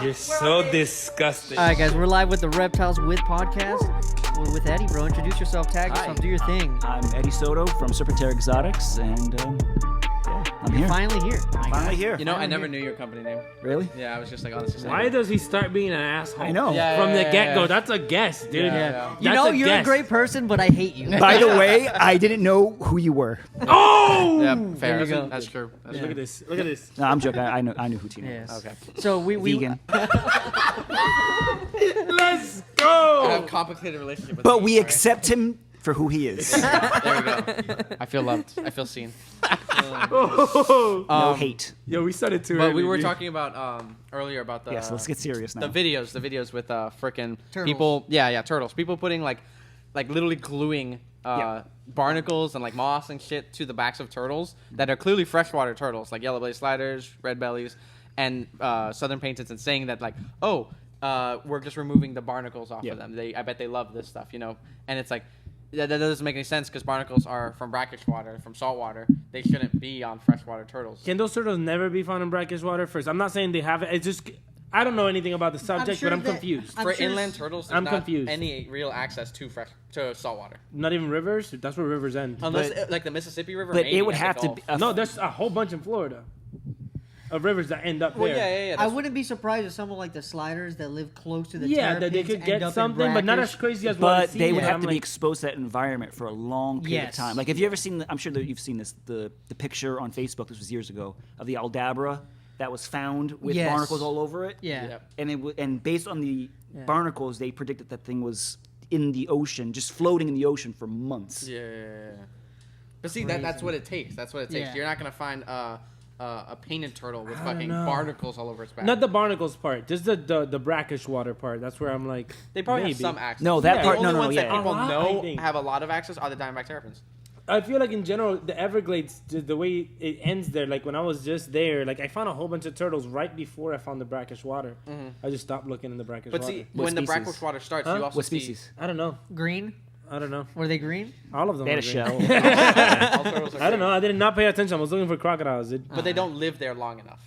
You're so disgusting. All right, guys, we're live with the Reptiles With Podcast. We're with Eddie, bro. Introduce yourself, tag yourself, do your thing. I'm Eddie Soto from Serpentera Exotics, and I'm here. Finally here. Finally here. You know, I never knew your company name. Really? Yeah, I was just like, honestly. Why does he start being an asshole? I know. From the get-go. That's a guess, dude. Yeah. You know, you're a great person, but I hate you. By the way, I didn't know who you were. Oh! Yeah, fair. There you go. That's true. That's Look true. at this. Look at this. No, I'm joking. I knew who Tino Yes. was. Okay. So we Vegan. Let's I go! have a complicated relationship with But meat, we alright? accept him for who he is. There we go. I feel loved. I feel seen. No hate. Yo, we started too But early, we were dude. talking about earlier about the Yes, let's get serious now. the videos with frickin' Turtles. people. Yeah, turtles. People putting like literally gluing barnacles and like moss and shit to the backs of turtles that are clearly freshwater turtles, like yellow belly sliders, red bellies, and southern painteds, and saying that like, we're just removing the barnacles off of them. I bet they love this stuff, you know. And it's like that doesn't make any sense because barnacles are from brackish water, from salt water. They shouldn't be on freshwater turtles. Can those turtles never be found in brackish water first? I'm not saying they have it. It's just I don't know anything about the subject, sure but I'm that- confused. I'm For sure inland turtles, there's I'm not confused. any real access to salt water. Not even rivers. That's where rivers end. Unless like the Mississippi River. But maybe, it would I have think to be. No, there's a whole bunch in Florida of rivers that end up Well, there. yeah. I wouldn't be surprised if someone like the sliders that live close to the Yeah, that they terrapins could end get up in something, but not as brackish. crazy as what I've But seen. they would Yeah, have I'm to be like, exposed to that environment for a long period Yes. of time. Like, have you ever seen? I'm sure that you've seen this. The picture on Facebook. This was years ago of the Aldabra that was found with Yes. barnacles all over it. Yeah. Yep. And based on the Yeah. barnacles, they predicted that thing was in the ocean, just floating in the ocean for months. Yeah. But see, that's what it takes. That's what it takes. Yeah. You're not gonna find a painted turtle with I fucking don't know. barnacles all over its back. not the barnacles part, just the brackish water part. That's where I'm like, They probably maybe. have some access. No, that the part- only no, ones that yeah. people A lot, I know think. have a lot of access are the diamondback terrapins. I feel like in general, the Everglades, the way it ends there, like when I was just there, like I found a whole bunch of turtles right before I found the brackish water. I just stopped looking in the brackish But water. see, What when the species? brackish water starts, Huh? you also What see species? I don't know. Green? I don't know. Were they green? All of them. They had are a green. shell. all turtles are I don't green. know. I did not pay attention. I was looking for crocodiles. But they don't live there long enough.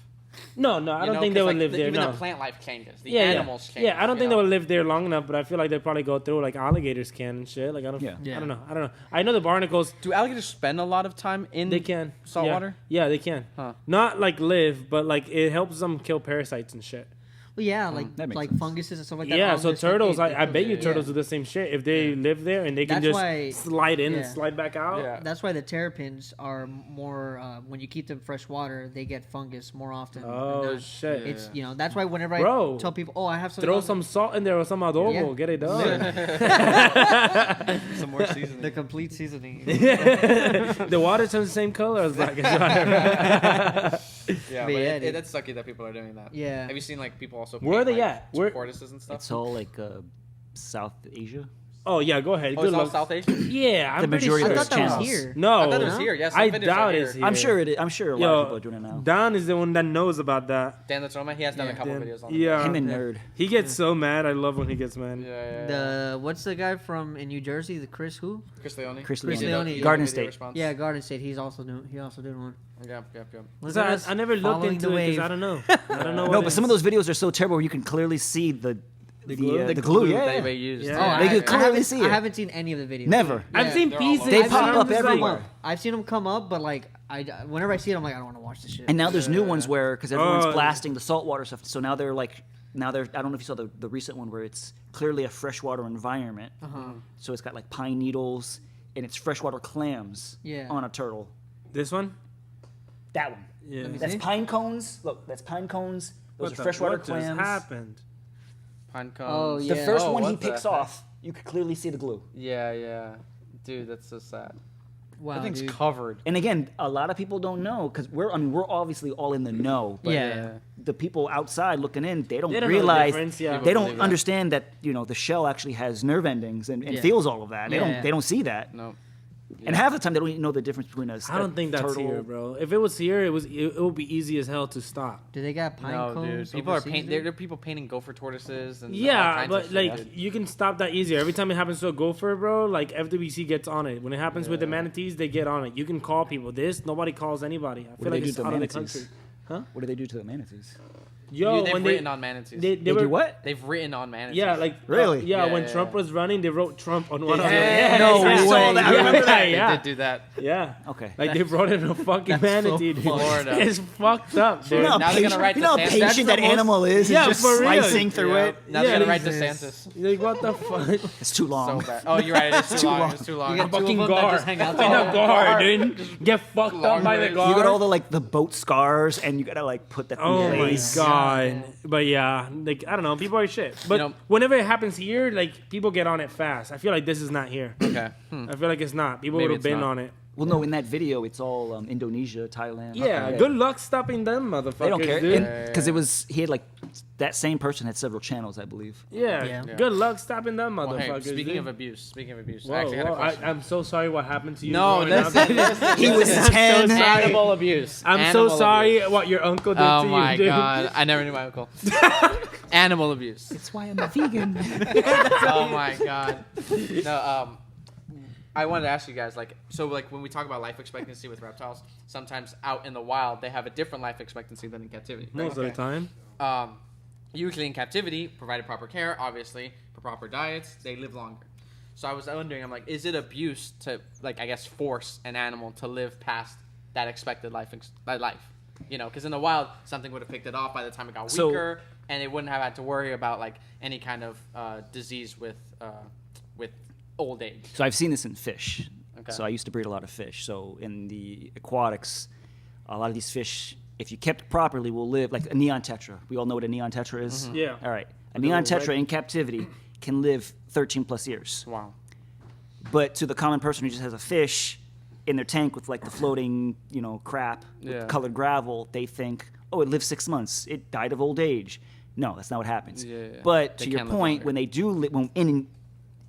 No, I You don't know, think they 'cause, would like, live there. Even No. the plant life changes. The Yeah, animals change. yeah. I don't you think know? they would live there long enough, but I feel like they probably go through like alligators can and shit. Like I don't. Yeah. Yeah. I don't know. I know the barnacles. Do alligators spend a lot of time in They can salt yeah. water? Yeah, they can. Huh. Not like live, but like it helps them kill parasites and shit. Well, yeah, like that makes like sense. funguses and stuff like that. Yeah, on so this turtles, decade, I bet you yeah. turtles do the same shit if they live there and they can That's just why- slide in and yeah. slide back out. Yeah. That's why the terrapins are more when you keep them fresh water, they get fungus more often. than Oh not. shit! It's that's why whenever Bro. I tell people, oh, I have some Throw some salt in there or some adobo, Yeah. get it done. Some more seasoning. the complete seasoning. The water turns the same color as blackish water. Yeah, But but yeah, dude. that's sucky that people are doing that. Yeah. Have you seen like people also? Where are paint, they like, at? Where- tortoises and stuff? It's all like South Asia. Oh yeah, go ahead. Oh, Good it's all luck. South Asia. Yeah, I'm The pretty majority sure. I of thought that channels. was here. No, I thought it was here. Yeah, some I videos doubt are it's here. here. I'm sure it is. I'm sure a lot of people Yo, are doing it now. Don is the one that knows about that. Dan the Troma, he has done a couple Dan- videos on it. yeah, Him and Nerd. he gets so mad. I love when he gets mad. Yeah. The what's the guy from in New Jersey? The Chris who? Chris Leone. Chris Chris Leone. Leone, Garden Video State. response. Yeah, Garden State. He also did one. Yep. Look So at I, us I never looked following into the it because wave. I don't know. I don't know. No, but some of those videos are so terrible where you can clearly see the glue? the glue. Yeah, that yeah. they used. Yeah. Oh, They could clearly see I it. haven't seen any of the videos. Never. I've Yeah. seen They're all pieces. over. They I've pop seen them up just everywhere. come up. I've seen them come up, but like whenever I see it, I'm like, I don't want to watch this shit. And now there's new ones where because everyone's Oh. blasting the saltwater stuff, so now they're like I don't know if you saw the recent one where it's clearly a freshwater environment. So it's got like pine needles and it's freshwater clams Yeah. on a turtle. This one? That one. Yeah. me That's see. pine cones. Look, that's pine cones. Those What are the- freshwater what just clams. happened? Pine cones. Oh, yeah. The first Oh, one he what the picks heck? off, you could clearly see the glue. Yeah. Dude, that's so sad. wow, That thing's dude. covered. And again, a lot of people don't know because we're obviously all in the know. But Yeah. the people outside looking in, they don't They don't know the realize. difference, yeah. They Believe don't that. understand that the shell actually has nerve endings and Yeah. feels all of that. They Yeah. don't see that. No. And half the time they don't even know the difference between I don't think that's turtle. here, bro. If it was here, it would be easy as hell to stop. Do they got pine No, cones? dude. People are overseas, painting. dude? There are people painting gopher tortoises and all Yeah, kinds but of like shit. you can stop that easier. Every time it happens to a gopher, bro, like FWC gets on it. When it happens with the manatees, they get on it. You can call people. This nobody calls anybody. I feel do like they it's do to out of the manatees? country. What do they do to the manatees? Yo, They've when written on manatees. they They were do what? They've written on manatees. Yeah, like Really? when Yeah. Trump was running, they wrote Trump on one of them. Yeah, no I saw way. that. I Yeah. remember that. They Yeah, did do that. yeah. Okay. Like they brought in a fucking manatee. Dude. Florida. It's fucked up, dude. You know how Now they're gonna patient, write you know how the same- patient that's that the most- animal is? Yeah, It's just for real. slicing through Yeah. it. Now they're gonna write Jesus. DeSantis. Like what the fuck? It's too long. So bad. Oh, you're right. It's too long. It's too long. You got two of Fucking them that guard. just hang out In a together. guard, dude. Get fucked up by the You guard. You got all the boat scars, and you gotta like put that in Oh my place. god! But yeah, like I don't know, people are shit. But You know- whenever it happens here, like people get on it fast. I feel like this is not here. Okay. I feel like it's not. People Maybe would have it's been not. on it. Well, no, in that video, it's all Indonesia, Thailand. Yeah, Okay. good luck stopping them, motherfuckers. They don't care Dude. because it was he had like that same person had several channels, I believe. Yeah, Yeah. good luck stopping them, Well, hey, motherfuckers. speaking dude. of abuse, I Whoa, actually had a whoa, question. I'm so sorry what happened to you. No, growing up. He was 10. sorry. Animal abuse. I'm Animal so sorry abuse. what your uncle did Oh to you, my dude. god, I never knew my uncle. Animal abuse. That's why I'm a vegan. Oh my god. No, I wanted to ask you guys, like when we talk about life expectancy with reptiles, sometimes out in the wild they have a different life expectancy than in captivity. Most of the time. Usually in captivity, provided proper care, obviously, for proper diets, they live longer. So I was wondering, I'm like, is it abuse to, like, I guess, force an animal to live past that expected life? You know, because in the wild, something would have picked it off by the time it got So- weaker, and it wouldn't have had to worry about, like, any kind of disease with old age. So I've seen this in fish. Okay. So I used to breed a lot of fish. So in the aquatics, a lot of these fish, if you kept properly, will live like a neon tetra. We all know what a neon tetra is. Mm-hmm. Yeah. All right. A neon tetra in captivity can live 13 plus years. Wow. But to the common person who just has a fish in their tank with like the floating, crap, with Yeah. colored gravel, they think, oh, it lived 6 months. It died of old age. No, that's not what happens. Yeah. But They to your can live point, longer. when they do live,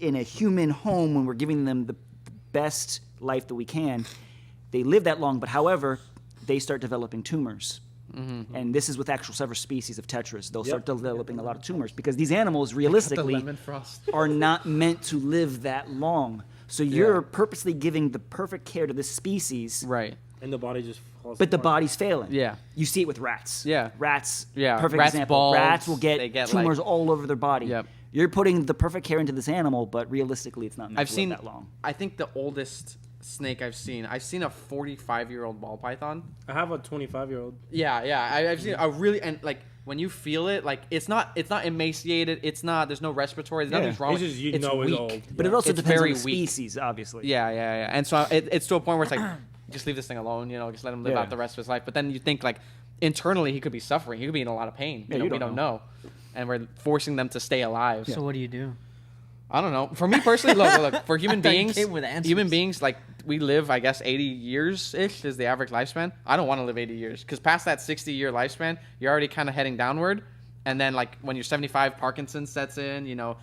in a human home, when we're giving them the best life that we can, they live that long. But however, they start developing tumors. Mm-hmm. And this is with actual several species of tetras. They'll start developing a lot of tumors because these animals realistically lemon frost. are not meant to live that long. So you're purposely giving the perfect care to this species, Right. And the body just falls but the apart. body's failing. Yeah. You see it with rats. Yeah. Rats. Yeah, Perfect rats example. bald, Rats will they get get, tumors like- all over their body. Yep. You're putting the perfect care into this animal, but realistically, it's not meant I've to seen live that long. I think the oldest snake I've seen a 45-year-old ball python. I have a 25-year-old. Yeah. I've seen a really, and like when you feel it, like it's not emaciated. There's no respiratory. There's nothing's wrong. It's just it's it's weak. old. But it also It's depends on very the weak. species, obviously. Yeah. And so it's to a point where it's like, just leave this thing alone. Just let him live Yeah. out the rest of his life. But then you think like internally he could be suffering. He could be in a lot of pain. Yeah, we don't know. And we're forcing them to stay alive. So what do you do? I don't know. For me personally, look. For human I thought you beings, came with answers. human beings, like we live, I guess, 80 years ish is the average lifespan. I don't want to live 80 years because past that 60-year lifespan, you're already kind of heading downward. And then, like when you're 75, Parkinson's sets in. Not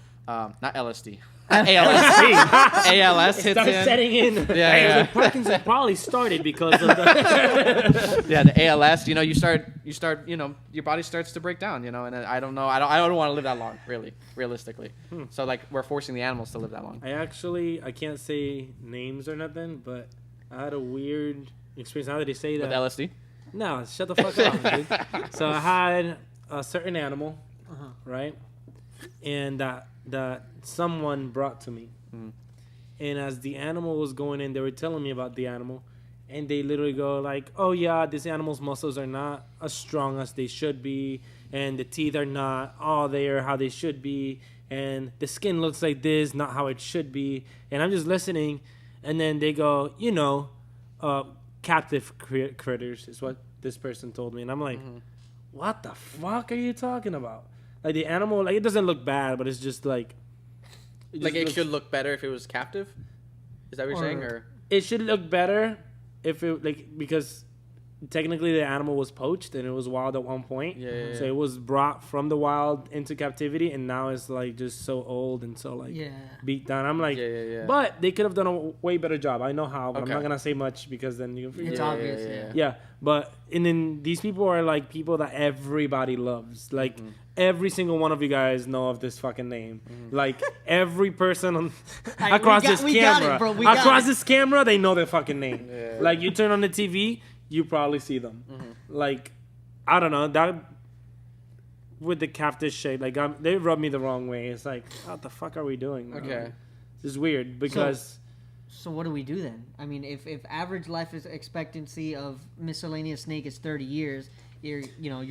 LSD, ALS hits Started in. setting in. Yeah. Parkinson's probably started because of the. Yeah, the ALS. You start. Your body starts to break down. And I don't know. I don't want to live that long, really, realistically. So like we're forcing the animals to live that long. I can't say names or nothing, but I had a weird experience. Now that they say With that. LSD. No, shut the fuck up, dude. So I had a certain animal, right? And that someone brought to me. And as the animal was going in, they were telling me about the animal. And they literally go like, oh yeah, this animal's muscles are not as strong as they should be. And the teeth are not all there how they should be. And the skin looks like this, not how it should be. And I'm just listening. And then they go, captive critters is what this person told me. And I'm like, what the fuck are you talking about? Like the animal, like it doesn't look bad, but it's just like... It should look better if it was captive. Is that what you're saying? Or It should look better if it, because technically the animal was poached and it was wild at one point. Yeah. So it was brought from the wild into captivity and now it's like just so old and so like beat down. I'm like, Yeah. but they could have done a way better job. I know how, but Okay. I'm not going to say much because then you can forget. It's obvious, Yeah, but and then these people are like people that everybody loves. Like every single one of you guys know of this fucking name. Like every person on across this camera, across this camera, they know their fucking name. Like you turn on the TV, you probably see them. Like I don't know that. with the cactus shape. Like they rub me the wrong way. It's like, what the fuck are we doing? Okay. It's weird because. So what do we do then? I mean, if average life expectancy of miscellaneous snake is 30 years, your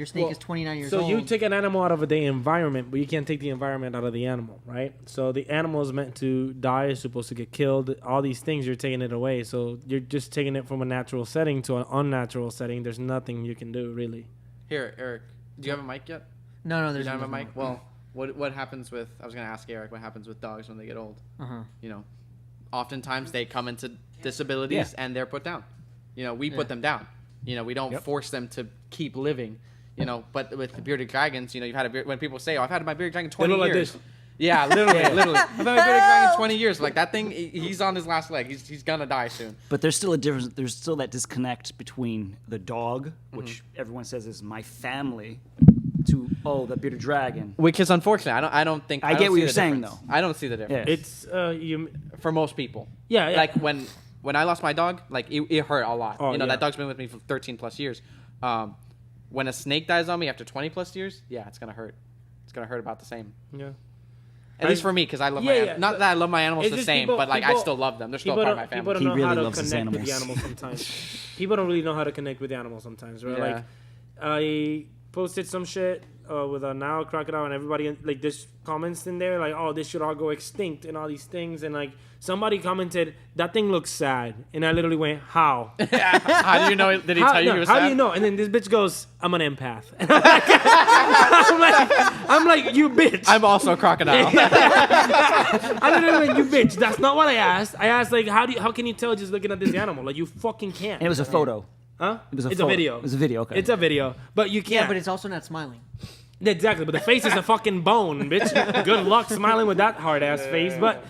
snake is 29 years old. So you take an animal out of the environment, but you can't take the environment out of the animal, right? So the animal is meant to die, is supposed to get killed. All these things, you're taking it away. So you're just taking it from a natural setting to an unnatural setting. There's nothing you can do, really. Here, Eric, do you have a mic yet? No, You there's don't have a no mic? Well, what happens with, I was going to ask Eric, what happens with dogs when they get old? You know, oftentimes they come into disabilities and they're put down. You know, we put them down. You know, we don't force them to keep living. You know, but with the bearded dragons, you know, you've had when people say, "Oh, I've had my bearded dragon 20 years." Like this. Yeah, literally. I've had my bearded dragon 20 years. Like that thing, he's on his last leg. He's gonna die soon. But there's still a difference. There's still that disconnect between the dog, which everyone says is my family, to the bearded dragon. Which is unfortunate. I don't think. I get what you're saying, difference. though. I don't see the difference. Yeah. It's for most people. Yeah. Like when I lost my dog, like it hurt a lot. Oh, you know, that dog's been with me for 13 plus years. When a snake dies on me after 20 plus years, yeah, it's gonna hurt. It's gonna hurt about the same. Yeah. At least for me, because I love my not that I love my animals It's the just same, people- but like I people- still love them. They're still a part of my People family. don't know He how really to loves his connect with the animals. animals sometimes. People don't really know how to connect with the animals sometimes, right? Yeah. Like, I posted some shit with a Nile crocodile, and everybody like there's comments in there like, "Oh, this should all go extinct," and all these things, and like somebody commented, "That thing looks sad," and I literally went, "How? How do you know? Did he tell you he was How sad? do you know?" And then this bitch goes, "I'm an empath." And I'm like, "You bitch." I'm also a crocodile. I literally went, "You bitch." That's not what I asked. I asked like, how can you tell just looking at this animal? Like you fucking can't. And it was a photo. Huh? It was a It's photo. a video. It was a video. Okay. It's a video, but you can't. Yeah, but it's also not smiling. Exactly, but the face is a fucking bone, bitch. Good luck smiling with that hard ass face. But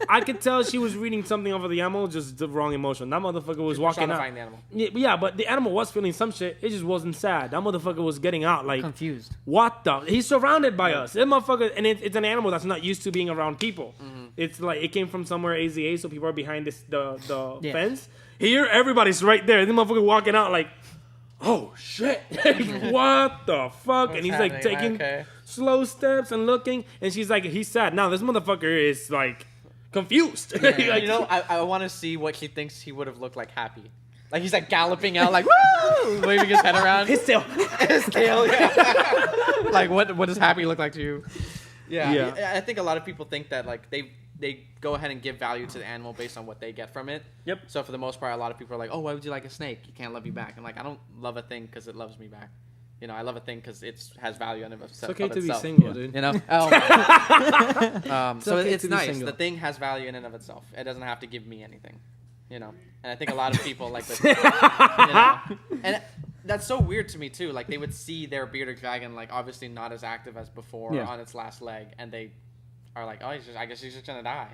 I could tell she was reading something over the animal, just the wrong emotion. That motherfucker was walking trying to out. find the animal. Yeah, but the animal was feeling some shit. It just wasn't sad. That motherfucker was getting out like Confused. What the? He's surrounded by us. That motherfucker, and it's an animal that's not used to being around people. It's like it came from somewhere AZA, so people are behind the fence. Here, everybody's right there. This motherfucker walking out like, oh shit, what the fuck? And he's like taking slow steps and looking, and she's like, he's sad. Now this motherfucker is like confused. Like, You know, I want to see what she thinks he would have looked like happy. Like he's like galloping out, like woo, waving his head around. his tail. His tail. Yeah. Like what does happy look like to you? Yeah. I think a lot of people think that like they go ahead and give value to the animal based on what they get from it. Yep. So for the most part, a lot of people are like, oh, why would you like a snake? You can't love you back. I'm like, I don't love a thing because it loves me back. You know, I love a thing because it has value in It's okay of to be itself. single, dude. You know? So okay it's to be nice. single. The thing has value in and of itself. It doesn't have to give me anything. You know? And I think a lot of people like this. You know? And that's so weird to me, too. Like, they would see their bearded dragon, like, obviously not as active as before on its last leg. And they are like, oh, I guess he's just going to die.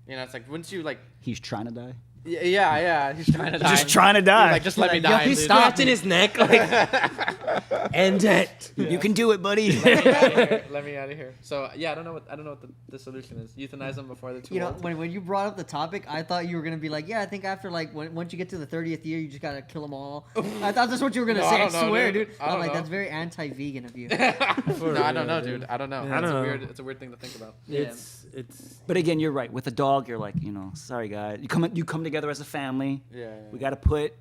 You know, it's like, wouldn't you, like... He's trying to die. Yeah, he's trying to die. Just trying to die. Like, just let me Yo, die. he's dude. scratching his neck like, end it. You can do it, buddy. Let me out of here. So yeah, I don't know what the solution is. Euthanize them before they're too You know, old. when you brought up the topic, I thought you were gonna be like, yeah, I think after like once you get to the 30th year, you just gotta kill them all. I thought that's what you were gonna No, say. I I don't know, swear, dude. dude. I don't I'm like, know. that's very anti-vegan of you. No, I don't know, dude. I don't know. I don't know. It's a weird thing to think about. It's But again, you're right. With a dog, you're like, sorry, guys. You come together as a family. Yeah. We got to put,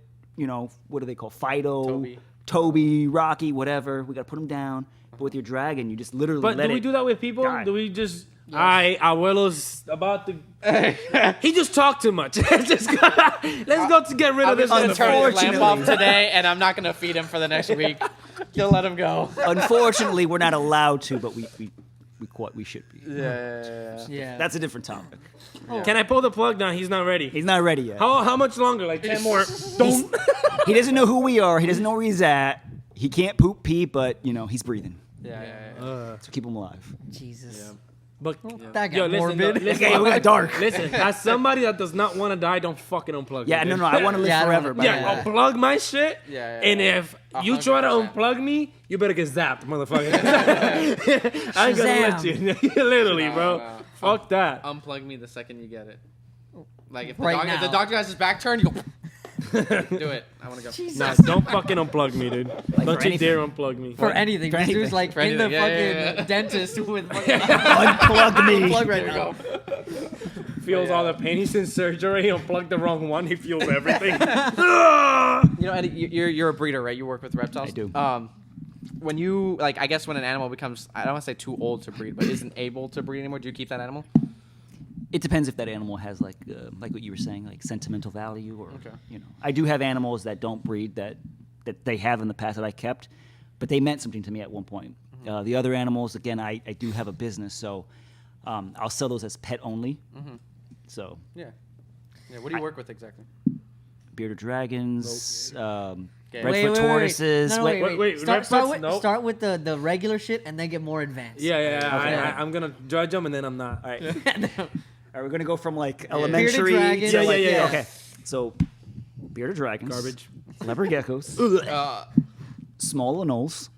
what do they call Fido, Toby. Rocky, whatever. We got to put them down. But with your dragon, you just literally But let do we it do that with people? die. Do we just? Abuelo's about to. He just talked too much. let's go to get rid of this. I'm gonna turn his lamp Unfortunately. off today, and I'm not gonna feed him for the next week. You'll let him go. Unfortunately, we're not allowed to, but we should be. Yeah. That's a different topic. Can I pull the plug? No, he's not ready. He's not ready yet. How much longer? Like 10 more. Don't. He doesn't know who we are. He doesn't know where he's at. He can't poop pee, but he's breathing. Yeah. So keep him alive. Jesus. But That got yo, listen, morbid. though, listen, Okay, we got dark. Listen, as somebody that does not want to die, don't fucking unplug. Yeah, me, no, dude. I want to live Yeah, I don't forever. wanna- by the Yeah, way. unplug my shit. Yeah. And if you try to 100%. unplug me, you better get zapped, motherfucker. I ain't gonna let you. Literally, bro. No. Fuck that. Unplug me the second you get it. Like if Right if the now. doctor has his back turned, you go. Do it. I want to go. Jesus. Nah, don't fucking unplug me, dude. Don't you dare unplug me. For anything. This dude's like For in the anything. fucking Yeah. dentist with fucking Unplug me. unplug right now. Feels all the pain. He's in surgery. Unplugged the wrong one. He feels everything. You know, Eddie, you're a breeder, right? You work with reptiles. I do. When you like, I guess when an animal becomes, I don't want to say too old to breed, but isn't able to breed anymore, do you keep that animal? It depends if that animal has like what you were saying, like sentimental value, or Okay. I do have animals that don't breed that they have in the past that I kept, but they meant something to me at one point. Mm-hmm. The other animals, again, I do have a business, so I'll sell those as pet only. Mm-hmm. So Yeah. What do you work with exactly? bearded dragons, Okay. redfoot tortoises. No, Wait, Start redfoots? Nope. start with the regular shit and then get more advanced. Yeah. Okay. I'm gonna judge him and then I'm not. All right. Are we gonna go from like elementary? dragons. to, Yeah, like, yeah. Okay. So bearded dragons, Garbage. leopard geckos, small anoles,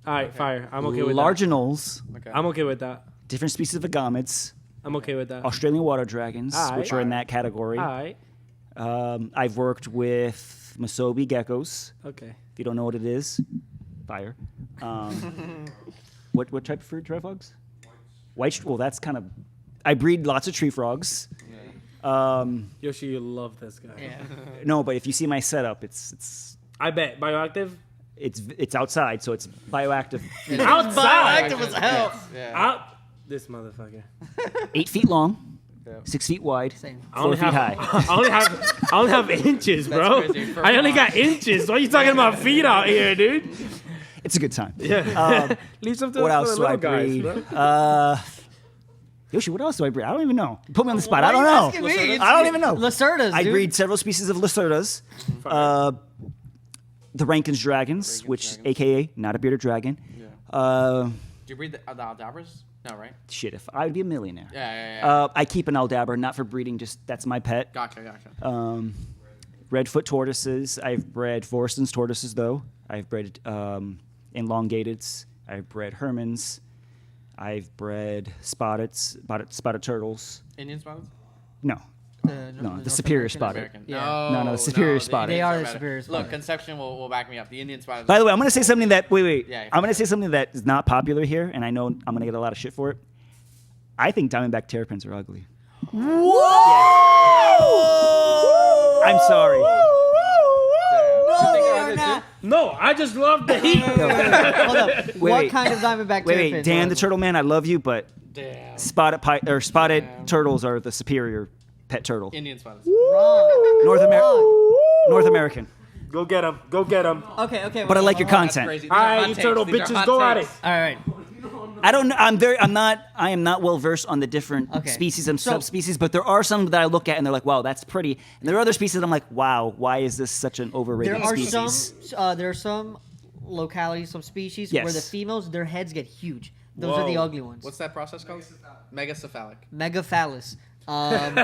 All right, fire. I'm okay with large anoles, Okay. that. I'm okay with that. different species of agamids, I'm okay with that. Australian water dragons, Aight. which are in that category. All right. I've worked with Musobi geckos. Okay. If you don't know what it is, fire. What type of fruit tree frogs? White. Well, that's kind of. I breed lots of tree frogs. Yoshi, you love this guy. Yeah. No, but if you see my setup, it's I bet. Bioactive? it's outside, so it's bioactive. Outside! Bioactive as hell. Yeah. Out. This motherfucker. 8 feet long, Yeah. 6 feet wide, Same. 4 feet high. I only have inches, bro. crazy. For I only mine. got inches. Why are you talking about feet out here, dude? It's a good time. Yeah. Leave some to What for else the do I little guys, breed? bro. Yoshi, what else do I breed? I don't even know. Put me on the spot. I don't Why are you know. asking me? It's- I don't even know. Lacerdas, I dude. breed several species of Lacerdas. The Rankin's dragons, which, AKA, not a bearded dragon. Do you breed the Aldabras? No, right? Shit, if I would be a millionaire. Yeah. I keep an Aldabra, not for breeding, just that's my pet. Gotcha. Redfoot tortoises. I've bred Forreston's tortoises, though. I've bred elongateds. I've bred Hermans. I've bred spotted turtles. Indian spotted? No, the North superior American. spotted. American. Yeah. No, the superior spotted. They are the better. superior Look, spotted. Conception will back me up. The Indian spotted. By the way, I'm going to say something that Yeah. I'm going to say something that is not popular here, and I know I'm going to get a lot of shit for it. I think Diamondback terrapins are ugly. Whoa! I'm sorry. No, they are not. No, I just love the heat. Hold up. What wait. kind of diamondback Wait, terrapin? Dan the Turtle Man, I love you, but Damn. spotted turtles are the superior pet turtle. Indian spotted. Wrong. North American. Go get him. Go get him. Okay. But I like your That's content. crazy. All right, you turtle bitches, go at it. All right. I don't know. I am not well versed on the different Okay. species and So- subspecies, but there are some that I look at and they're like, wow, that's pretty. And there are other species that I'm like, wow, why is this such an overrated There are species? there are some localities, some species Yes. where the females, their heads get huge. Those are the Whoa. ugly ones. What's that process called? Megacephalic. Megaphallus. And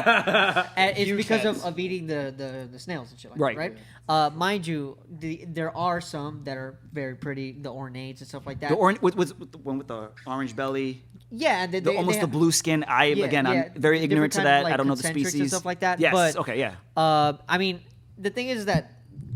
it's Huge because heads. of eating the snails and shit like Right. that, right? Mind you, there are some that are very pretty, the ornates and stuff like that. The orange with the one with the orange belly, yeah, the almost the blue skin. I'm very different ignorant to kind of, that. like, I don't know the concentrics species and stuff like that. Yes. But, Okay. Yeah. I mean, the thing is that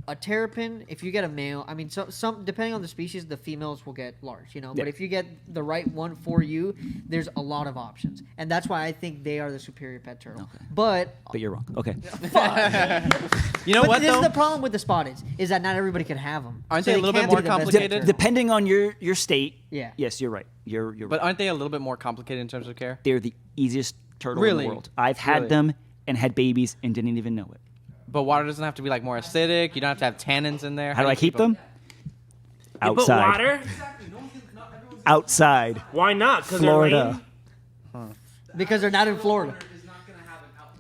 a terrapin, if you get a male, I mean, some depending on the species, the females will get large, you know. But Yeah. if you get the right one for you, there's a lot of options, and that's why I think they are the superior pet turtle. Okay. But But you're wrong. Okay. You know but what this though? is the problem with the spotteds is that not everybody can have them. Aren't they a little bit more complicated? Depending on your state. Yeah. Yes, you're right. You're But right. aren't they a little bit more complicated in terms of care? They're the easiest turtle in Really? the world. I've had Really? them and had babies and didn't even know it. But water doesn't have to be like more acidic. You don't have to have tannins in there. How do I keep them? You put Outside. water? Outside. Why not? Because Florida. Because they're not in Florida.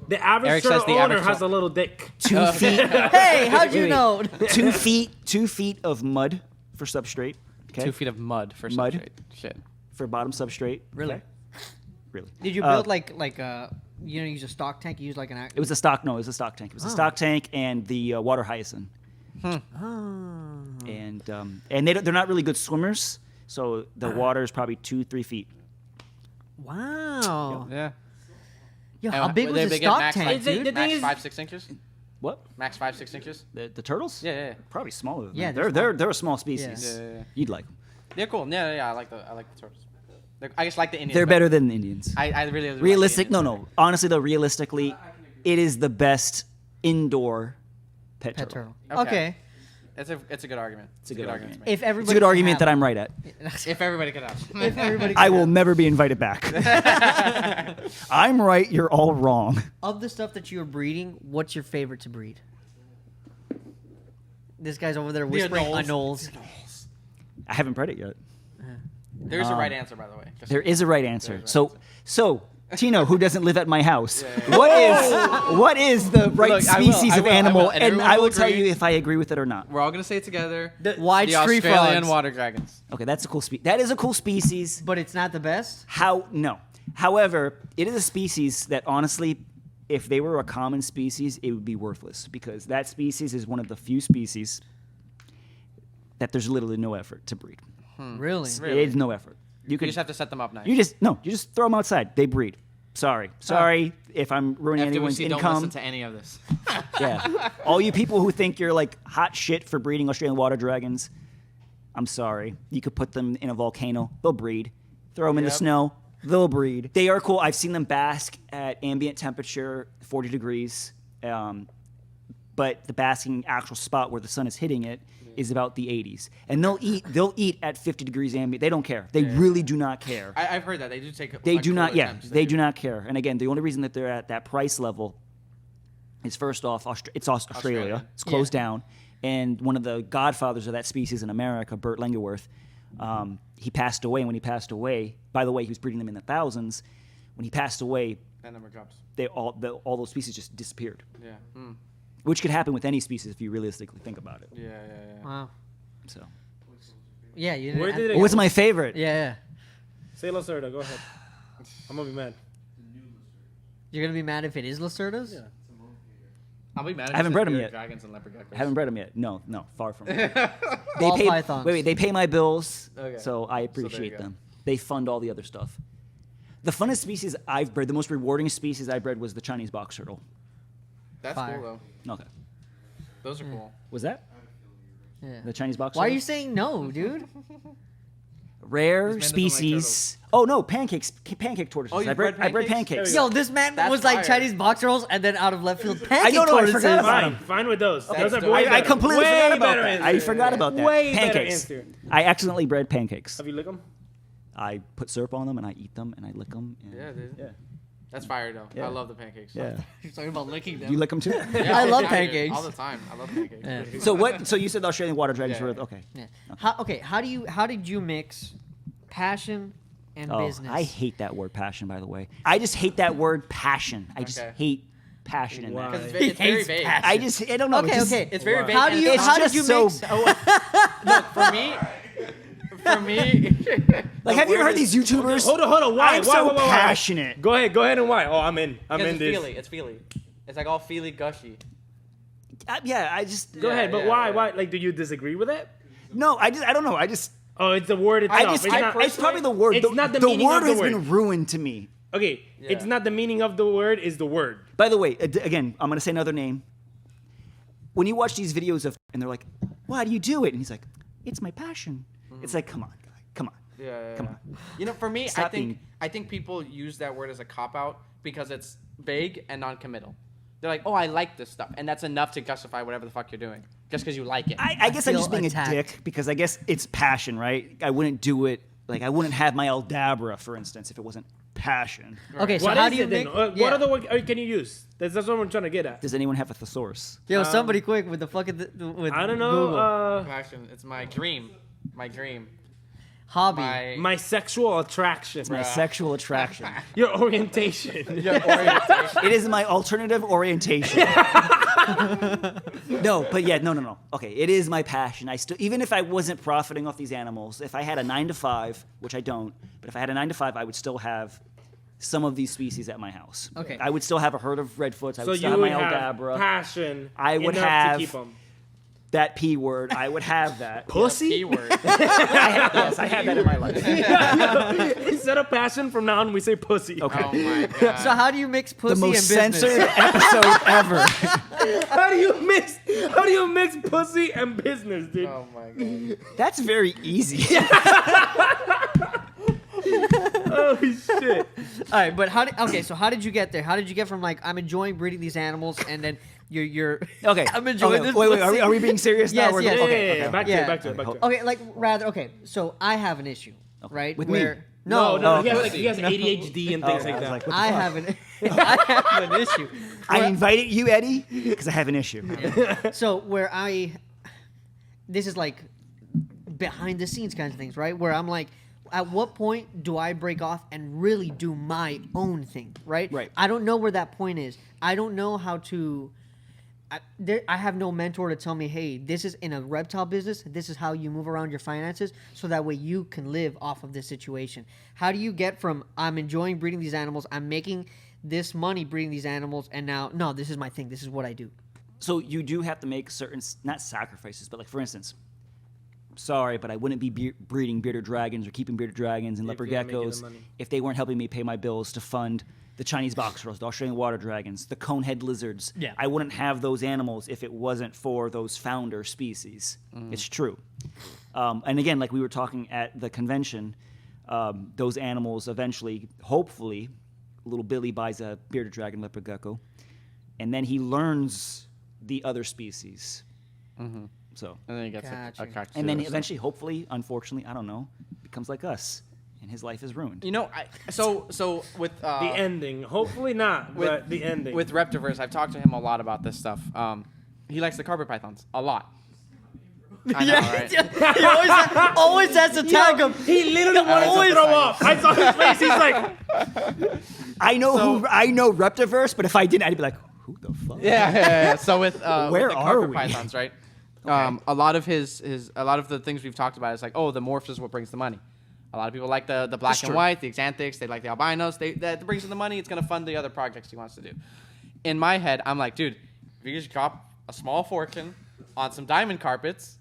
The average Eric says turtle the owner average has tur- a little dick. 2 feet. Hey, how'd you Wait. know? 2 feet. 2 feet of mud for substrate. Okay. 2 feet of mud for Mud. substrate. Shit. For bottom substrate. Really? Okay. Really. Did you build like you know, use a stock tank? You use like an It was a stock. No, it was a stock tank. It was a stock tank and the water hyacinth. And they're not really good swimmers, so the water is probably 2-3 feet. Wow. Yeah. Yo, how big was the stock tank, The dude? thing Max is- 5-6 inches. What? Max 5-6 inches. The turtles? Yeah. Probably smaller than Yeah, that. They're a small species. Yeah. You'd like them. They're cool. Yeah. I like the turtles. I just like the Indians. They're better than the Indians. I really like Realistic? the Indians No. Honestly, though, realistically, it is the best indoor pet turtle. Okay. It's a good argument. It's a good argument. to make. If everybody It's a good could argument have that I'm right at. If everybody could have. If everybody I could will have. never be invited back. I'm right. You're all wrong. Of the stuff that you are breeding, what's your favorite to breed? This guy's over there whispering anoles. I haven't bred it yet. There's a right answer, by the way. There is a right answer. So Tino, who doesn't live at my house, what is the right Look, species I of will, animal? and And everyone I will will tell agree. you if I agree with it or not. We're all gonna say it together. White The street Australian frogs. water dragons. Okay, that's a cool species. That is a cool species. But it's not the best? No. However, it is a species that honestly, if they were a common species, it would be worthless because that species is one of the few species that there's literally no effort to breed. Really? It's no effort. You just have to set them up nice. You just throw them outside. They breed. Sorry if I'm ruining anyone's FWC, don't income. listen to any of this. Yeah. All you people who think you're like hot shit for breeding Australian water dragons, I'm sorry. You could put them in a volcano. They'll breed. Throw them in the snow. They'll breed. They are cool. I've seen them bask at ambient temperature, 40 degrees. But the basking actual spot where the sun is hitting it is about the 80s. And they'll eat at 50 degrees ambient. They don't care. They really do not care. I've heard that they do take. They like, do not. cool Yeah, attempts. they do not care. And again, the only reason that they're at that price level is first off, it's Australia. Australia. It's closed down, and one of the godfathers of that species in America, Burt Lengerworth, he passed away. And when he passed away, by the way, he was breeding them in the thousands. When he passed away, That number drops. all those species just disappeared, Yeah. which could happen with any species if you realistically think about it. Yeah. Wow. So, Yeah, you didn't. Where did it what's go? my favorite? Yeah. Say Lacerda. Go ahead. I'm gonna be mad. You're going to be mad if it is Lacerda's? Yeah. I'll be mad. I haven't bred them yet. Dragons and leopard geckos. I haven't bred them yet. No, far from it. All pay, pythons. Wait, they pay my bills, Okay. so I you appreciate go. them. They fund all the other stuff. The funnest species I've bred, the most rewarding species I bred was the Chinese box turtle. That's Fire. cool though. Okay. Those are cool. Was that Yeah. the Chinese box Why are turtle? you saying no, dude? Rare This man doesn't like species. Oh no, pancake tortoises. Oh, you I bred bred pancakes? pancakes. Yo, this man That's was like fire. Chinese box rolls and then out of left field I pancake don't know, I tortoises. forgot about Fine, fine with those. Those are dope. way I better. completely Way forgot about better that. I answer. forgot about that. Way better Pancakes. answer. I accidentally bred pancakes. Have you licked them? I put syrup on them and I eat them and I lick them. And Yeah, dude. Yeah. That's fire though. Yeah. I love the pancakes. Yeah. You're talking about licking them. You lick them too? Yeah, I love dude, pancakes. all the time. I love pancakes. Yeah. So what? So you said the Australian water dragons Yeah. were okay. Yeah. How did you mix passion and business? I hate that word passion. By the way, I just hate that word passion. I just Okay. hate passion in Why? that. Because it's very hates vague. passion. I don't know. Okay, just- okay. It's very Wow. vague. How do and you it's It's how just did you so- mix? look for me? Like, have you ever heard these YouTubers? Hold on. Why? I'm why? so why? passionate. Go ahead and why? Oh, I'm in. I'm in It's this. feely. It's feely. It's like all feely gushy. Yeah, I just Go ahead, but yeah, why? yeah. Why? Like, do you disagree with it? no. I don't know. I just Oh, it's the word itself. it's probably the word. It's not the meaning word of the has word. been ruined to me. Okay, Yeah. it's not the meaning of the word. Is the word. By the way, again, I'm gonna say another name. When you watch these videos of and they're like, "Why do you do it?" and he's like, "It's my passion." It's like, come on, guy, come on. Yeah. Come on. You know, for me, Stop being- I think people use that word as a cop out because it's vague and non-committal. They're like, "Oh, I like this stuff," and that's enough to justify whatever the fuck you're doing just because you like it. I guess I'm feel just being attacked. a dick because I guess it's passion, right? I wouldn't do it. Like I wouldn't have my Aldabra, for instance, if it wasn't passion. Okay, so What how is do you it then? make? What other word can you use? That's what I'm trying to get at. Does anyone have a thesaurus? Yo, somebody quick with the fucking with I don't know. Google. Passion. It's my dream. My dream. Hobby. My sexual attraction. My sexual attraction. Your orientation. Orientation. It is my alternative orientation. No. Okay, it is my passion. I still, even if I wasn't profiting off these animals, if I had a 9-to-5, which I don't, but if I had a 9-to-5, I would still have some of these species at my house. Okay. I would still have a herd of redfoots. I So would still you have would my have Aldabra. passion. I would enough have- to keep them. that P word, I would have that. Pussy? Keyword. Yes, I have that in my life. Instead of passion, from now on we say pussy. Okay. Oh my god. So how do you mix pussy The most and business? censored episode ever. How do you mix pussy and business, dude? Oh my god. That's very easy. Holy shit. All right, but how did you get there? How did you get from like I'm enjoying breeding these animals and then you're Okay. I'm enjoying this. Wait, pussy. are we being serious now? Yes, We're yes. going- Yeah, okay, yeah, okay. back to Yeah. it, back to it, back to it. Okay, like rather okay. So I have an issue, right? With where me? No, no, he has ADHD and things like that. I have an issue. I invited you, Eddie, because I have an issue. So this is like behind the scenes kinds of things, right? Where I'm like, at what point do I break off and really do my own thing, right? Right. I don't know where that point is. I don't know how to. I have no mentor to tell me, hey, this is in a reptile business. This is how you move around your finances, so that way you can live off of this situation. How do you get from I'm enjoying breeding these animals, I'm making this money breeding these animals, and now no, this is my thing. This is what I do. So you do have to make certain, not sacrifices, but like for instance, sorry, but I wouldn't be breeding bearded dragons or keeping bearded dragons and If leopard you're not making geckos the money. if they weren't helping me pay my bills to fund the Chinese box turtles, the Australian water dragons, the conehead lizards. Yeah. I wouldn't have those animals if it wasn't for those founder species. It's true. And again, like we were talking at the convention, those animals eventually, hopefully, little Billy buys a bearded dragon leopard gecko, and then he learns the other species. So, And then he gets Gotcha. a cockatoo. and then or something. eventually, hopefully, unfortunately, I don't know, becomes like us, and his life is ruined. You know, so with The ending. Hopefully not, but the ending. with Reptiverse, I've talked to him a lot about this stuff. He likes the carpet pythons a lot. I know, right? He always has to tag him. he literally wanted to throw up. I saw his face. He's like, I know Reptiverse, but if I didn't, I'd be like, who the fuck? Yeah. So with Where with the are carpet we? pythons, right? A lot of a lot of the things we've talked about is like, oh, the morphs is what brings the money. A lot of people like the black and true. white, the xanthics. They like the albinos. That brings in the money. It's gonna fund the other projects he wants to do. In my head, I'm like, dude, if you just drop a small fortune on some diamond carpets,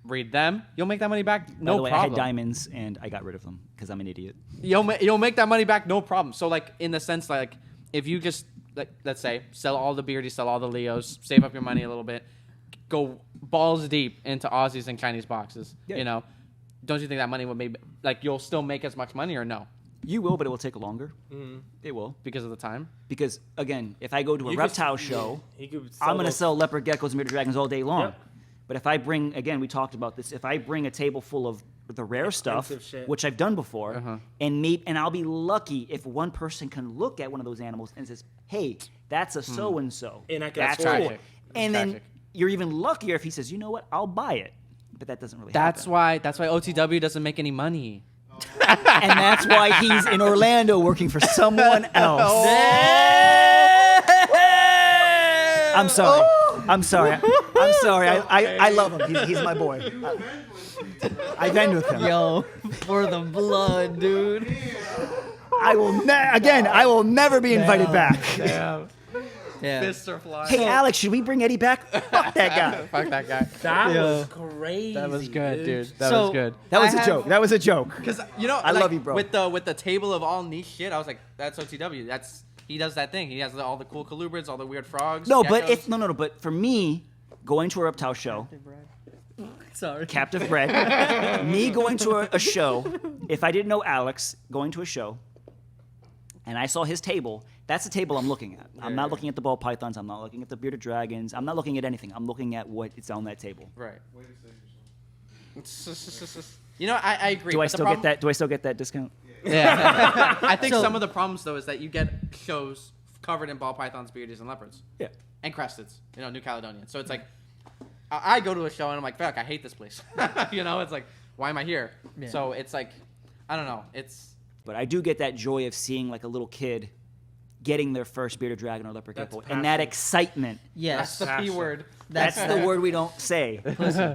breed them, you'll make that money back. No By the way, problem. I had diamonds, and I got rid of them because I'm an idiot. You'll make that money back, no problem. So like in the sense like if you just like let's say sell all the beardies, sell all the Leos, save up your money a little bit, go balls deep into Aussies and Chinese boxes. Yeah. You know, don't you think that money would maybe like you'll still make as much money or no You will, but it will take longer. It will. because of the time? Because, again, if I go to a You could- reptile show, he could I'm going to those- sell leopard geckos and bearded dragons all day long. Yep. But if I bring, again, we talked about this, if I bring a table full of the rare stuff, Expensive shit. which I've done before, and I'll be lucky if one person can look at one of those animals and says, hey, that's a so-and-so. And I can That's afford cool. it. And then Tragic. you're even luckier if he says, you know what, I'll buy it. But that doesn't really That's happen. why OTW doesn't make any money. And that's why he's in Orlando working for someone else. I'm sorry. I'm sorry. I'm sorry. I love him. He's my boy. I vend with him. Yo, for the blood, dude. I will never be invited back. Yeah. Fists are flying. Hey, Alex, should we bring Eddie back? Fuck that guy. Fuck that guy. That Yeah. was crazy. That was good, dude. That So- was good. That was I a have- joke. That was a joke. Because you know, I like, love you, bro. With the table of all niche shit, I was like, that's OTW. He does that thing. He has all the cool colubrids, all the weird frogs. No, but geckos. no. But for me, going to a reptile show, Sorry. captive bred, me going to a show, if I didn't know Alex going to a show, and I saw his table, that's the table I'm looking at. I'm not looking at the ball pythons. I'm not looking at the bearded dragons. I'm not looking at anything. I'm looking at what is on that table. Right. You know, I agree. Do I but the still problem- get that? Do I still get that discount? Yeah. I think So- some of the problems though is that you get shows covered in ball pythons, beardies, and leopards, Yeah. and cresteds. You know, New Caledonian. So it's like, I go to a show and I'm like, fuck, I hate this place. You know, it's like, why am I here? Yeah. So it's like, I don't know. It's But I do get that joy of seeing like a little kid getting their first bearded dragon or leopard That's gecko, and that passion. excitement. Yes. the P Passion. word. That's the word we don't say.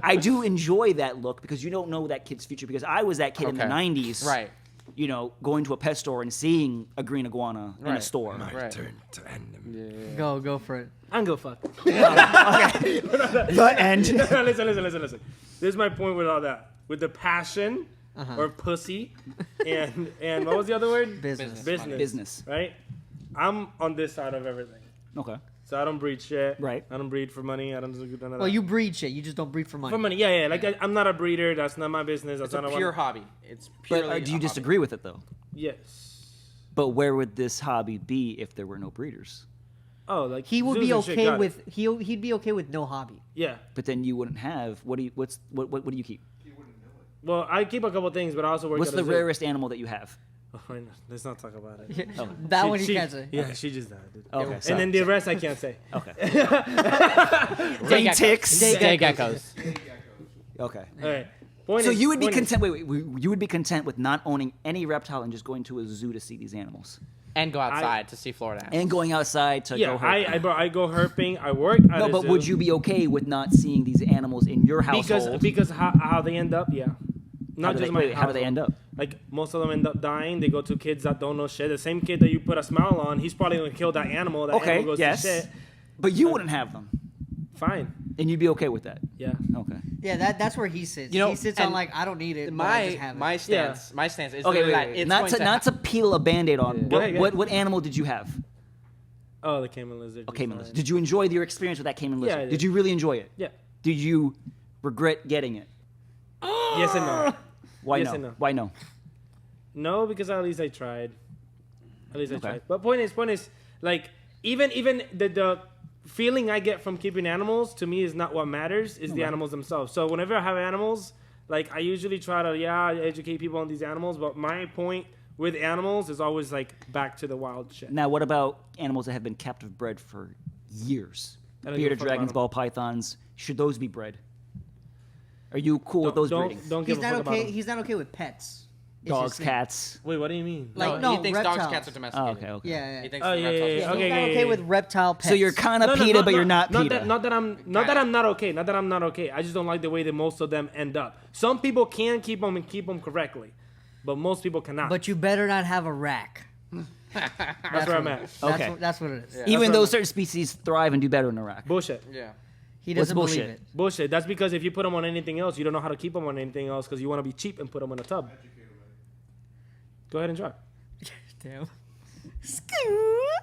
I do enjoy that look because you don't know that kid's future. Because I was that kid in the Okay. 90s, Right. going to a pet store and seeing a green iguana in a store. Right. Turn to end them. Go for it. I'm go fuck. The end. Listen. This is my point with all that. With the passion or pussy and what was the other word? Business. Right? I'm on this side of everything. Okay. So I don't breed shit. Right. I don't breed for money. I don't do none of that. Well, you breed shit. You just don't breed for money. For money, yeah. Like I'm not a breeder. That's not my business. That's It's not a pure hobby. It's But purely. do you disagree with it though? Yes. But where would this hobby be if there were no breeders? Oh, like He would zoos be and shit, okay got it. with he'd be okay with no hobby. Yeah. But then you wouldn't have. What do you keep? Well, I keep a couple things, but I also work. What's at a the zoo. rarest animal that you have? Oh, I know. Let's not talk about it. That one he can't say. Yeah, she just died. Dude. Okay. And then the rest I can't say. Okay. Day geckos. ticks. Day geckos. Okay. All right. Point So is- you would be point is- content. Wait. You would be content with not owning any reptile and just going to a zoo to see these animals And go outside to see Florida. and going outside to Yeah, go herping. I go herping. I work at No, a but zoo. would you be okay with not seeing these animals in your household? Because how they end up? Yeah. Not just my how do they end up? Like most of them end up dying. They go to kids that don't know shit. The same kid that you put a smile on, he's probably gonna kill that animal. That Okay, animal goes yes. to shit. But you wouldn't have them, Fine. and you'd be okay with that. Yeah. Okay. Yeah, that's where he sits. You know, He sits on and like I don't need it. but I just have it. My stance is Okay. literally that Wait. it's Not going to to not to peel a Band-Aid on. Go ahead, go ahead. What animal did you have? Oh, the caiman lizard. A caiman lizard. Did you enjoy your experience with that caiman lizard? I did. Did you really enjoy it? Yeah. Did you regret getting it? Yes and no. Why Yes no? and no. Why no? No, because at least I tried. At least I Okay. tried. But point is, like even the feeling I get from keeping animals to me is not what matters. Is the animals themselves. So whenever I have animals, like I usually try to educate people on these animals. But my point with animals is always like back to the wild shit. Now, what about animals that have been captive bred for years? I don't give a Bearded fuck dragons, about ball pythons. Should those be bred? Are you cool with those breeding? Don't give He's a fuck not about okay. them. He's not okay with pets. It's Dogs, his thing. cats. Wait, what do you mean? Like, No, no, he thinks dogs, reptiles. cats are Oh, domesticated. okay, okay. Yeah. He thinks Oh, the yeah, reptiles yeah, are He's okay, not yeah, okay yeah. with reptile pets. So you're kind of PETA, but you're not PETA. Not that I'm not okay. Not that I'm not okay. I just don't like the way that most of them end up. Some people can keep them and keep them correctly, but most people cannot. But you better not have a rack. that's where I'm at. Okay. That's what it is. Yeah. Even what though I'm- certain species thrive and do better in Iraq. Bullshit. Yeah. He What's doesn't believe bullshit? it. Bullshit. That's because if you put them on anything else, you don't know how to keep them on anything else because you want to be cheap and put them in a tub. Go ahead and try. Damn.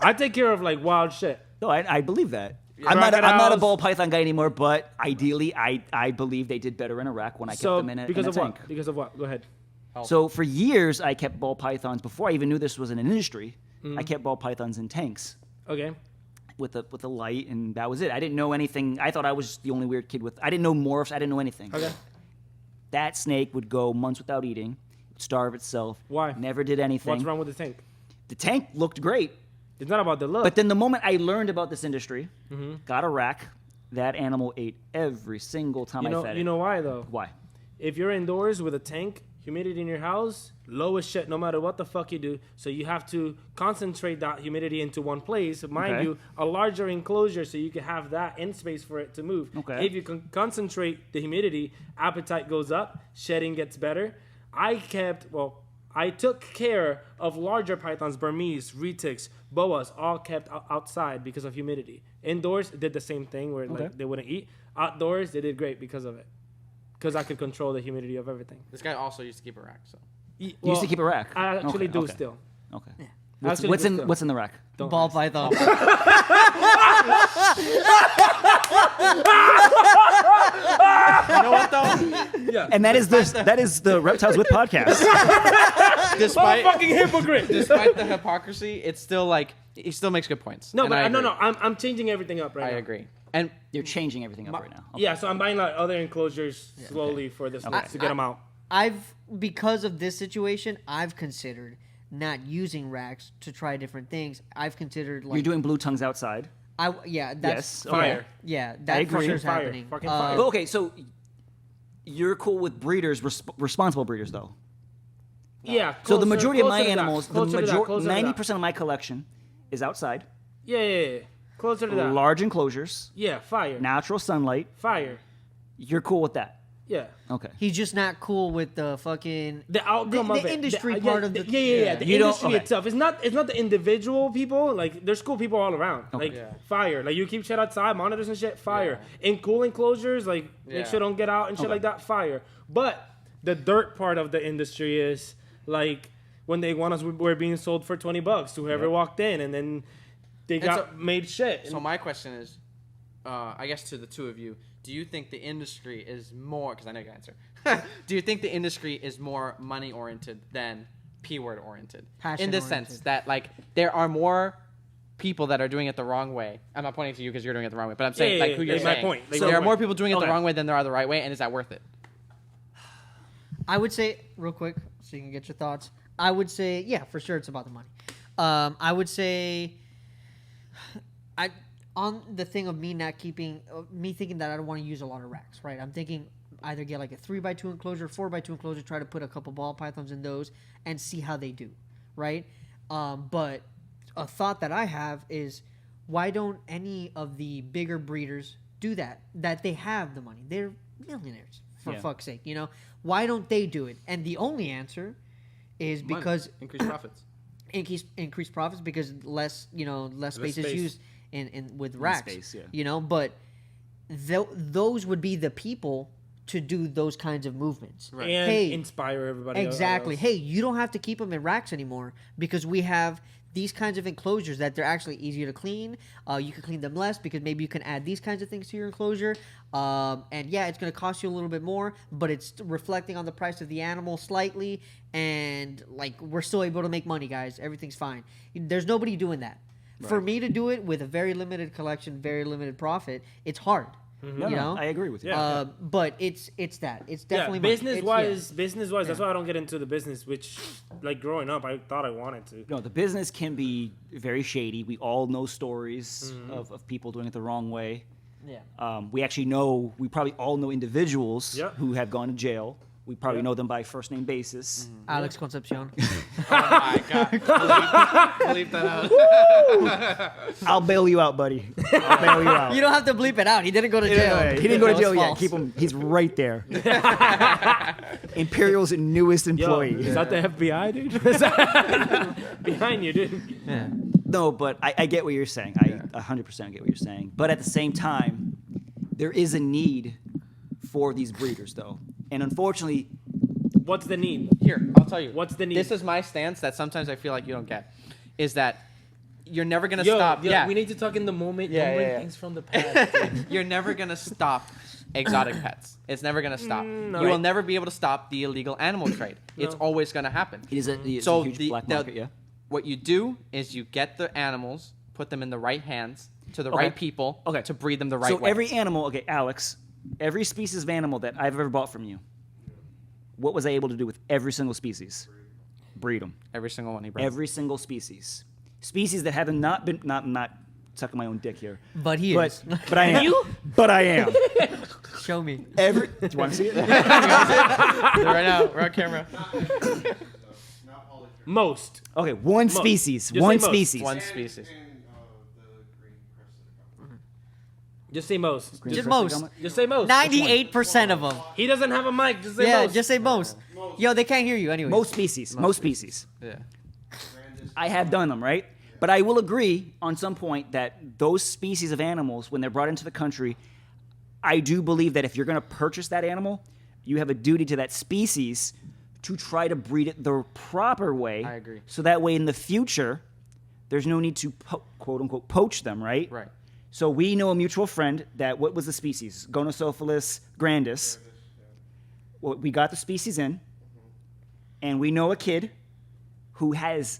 I take care of like wild shit. No, I believe that. I'm not a Crocodiles. ball python guy anymore, but ideally, I believe they did better in Iraq when I kept So them in a, because in a of tank. what? Because of what? Go ahead. So for years, I kept ball pythons. Before I even knew this was an industry, Mm-hmm. I kept ball pythons in tanks Okay. with a light, and that was it. I didn't know anything. I thought I was the only weird kid with. I didn't know morphs. I didn't know anything. Okay. That snake would go months without eating, starve itself. Why? Never did anything. What's wrong with the tank? The tank looked great, It's not about the look. but then the moment I learned about this industry, Mm-hmm. got a rack, that animal ate every single time I fed it. you know why though? Why? If you're indoors with a tank, humidity in your house, low as shit no matter what the fuck you do. So you have to concentrate that humidity into one place. Mind Okay. you, a larger enclosure so you can have that in space for it to move. Okay. If you can concentrate the humidity, appetite goes up, shedding gets better. I took care of larger pythons, Burmese, retics, boas, all kept outside because of humidity. Indoors, did the same thing where like they wouldn't eat. Outdoors, they did great because of it. Because I could control the humidity of everything. This guy also used to keep a rack, so. You used to keep a rack. I actually Okay, do okay. still. Okay. Actually What's do in still. what's in the rack? Don't Ball ask. python. You know what though? And that is the Reptiles With Podcast. Despite Fucking hypocrite. despite the hypocrisy, it's still like he still makes good points. No, And but I no. agree. I'm changing everything up right I now. agree. And You're changing everything up right now. Okay. Yeah, so I'm buying like other enclosures slowly for this one to get them out. Because of this situation, I've considered not using racks to try different things. I've considered like You're doing blue tongues outside. that's Yes. Okay. Fire. yeah, that for agree. sure is Fire. happening. Fucking fire. But okay, so you're cool with breeders, responsible breeders, though. Yeah. So the closer- majority of my closer to that, animals, closer to that, closer to that. 90% of my collection is outside. Yeah. Closer to that. Large enclosures, Yeah, fire. natural sunlight. Fire. You're cool with that. Yeah. Okay. He's just not cool with the fucking The outcome of it. the industry The- part of the yeah. The You don't- industry okay. itself. It's not the individual people. Like there's cool people all around. Like Yeah. fire. Like you keep shit outside, monitors and shit. Fire. In cool enclosures, like Yeah. make sure don't get out and shit like that. Fire. But the dirt part of the industry is like when they want us, we're being sold for $20 to whoever walked in, and then they got made shit. So my question is, I guess to the two of you, do you think the industry is more? Because I know you can answer. Do you think the industry is more money oriented than P-word oriented? Passion in the oriented. sense that like there are more people that are doing it the wrong way. I'm not pointing to you because you're doing it the wrong way, but I'm saying like who you're that's my saying. point. Like, So my there are point. more people doing it the Okay. wrong way than there are the right way, and is that worth it? I would say, real quick, so you can get your thoughts. I would say, yeah, for sure, it's about the money. I would say, on the thing of me not keeping, me thinking that I don't want to use a lot of racks, right? I'm thinking either get like a 3x2 enclosure, 4x2 enclosure, try to put a couple ball pythons in those and see how they do, right? But a thought that I have is, why don't any of the bigger breeders do that? That they have the money. They're millionaires, for fuck's sake, you know? Why don't they do it? And the only answer is because Increase profits. increase profits because less space is space. used in with racks. space, yeah. You know, but those would be the people to do those kinds of movements. and Hey, inspire everybody. exactly. else. Hey, you don't have to keep them in racks anymore because we have these kinds of enclosures that they're actually easier to clean. You can clean them less because maybe you can add these kinds of things to your enclosure. And yeah, it's going to cost you a little bit more, but it's reflecting on the price of the animal slightly. And like, we're still able to make money, guys. Everything's fine. There's nobody doing that. For me to do it with a very limited collection, very limited profit, it's hard. No, You no, know? I agree with you. Yeah. But it's that. It's definitely yeah, money. business wise, that's why I don't get into the business. Which, like growing up, I thought I wanted to. No, the business can be very shady. We all know stories of people doing it the wrong way. Yeah. We probably all know individuals Yep. who have gone to jail. We probably know them by first name basis. Alex Concepcion. Oh my god! Believe that out. I'll bail you out, buddy. I'll bail you out. You don't have to bleep it out. He didn't go to jail. He didn't go to That was jail yet. false. Keep him. He's right there. Imperial's newest Yo, employee. is that the FBI, dude? Is that- behind you, dude. Yeah. No, but I get what you're saying. I 100% get what you're saying. But at the same time, there is a need for these breeders, though. And unfortunately, What's the need? Here, I'll tell you. What's the need? This is my stance that sometimes I feel like you don't get. Is that you're never gonna Yo, stop. yo, yeah. we need to talk in the moment. Yeah, Don't bring yeah. things from the past. dude. You're never gonna stop exotic pets. It's never gonna stop. no. You will Right. never be able to stop the illegal animal trade. It's No. always gonna happen. it is a, it's So a huge the- black the- market, yeah? What you do is you get the animals, put them in the right hands to the Okay. right people Okay. to breed them the right So way. every animal, okay, Alex, every species of animal that I've ever bought from you, what was I able to do with every single species? Breed them. Every single one he brings. Every single species. Species that have not been, not sucking my own dick here. But he But, is. but I am. But I am. Show me. Every, do you want to see it? Right now, we're on camera. Most. Okay, one species. Just One say most. species. One species. Just say most. Green Just crested most. helmet? Just say most. 98% of them. He doesn't have a mic. Just say Yeah, most. just say most. Yo, they can't hear you anyway. Most species. Most species. Yeah. I have done them, right? But I will agree on some point that those species of animals, when they're brought into the country, I do believe that if you're going to purchase that animal, you have a duty to that species to try to breed it the proper way. I agree. So that way in the future, there's no need to, quote unquote, poach them, right? Right. So we know a mutual friend that, what was the species? Gonocephalus grandis. Well, we got the species in, and we know a kid who he's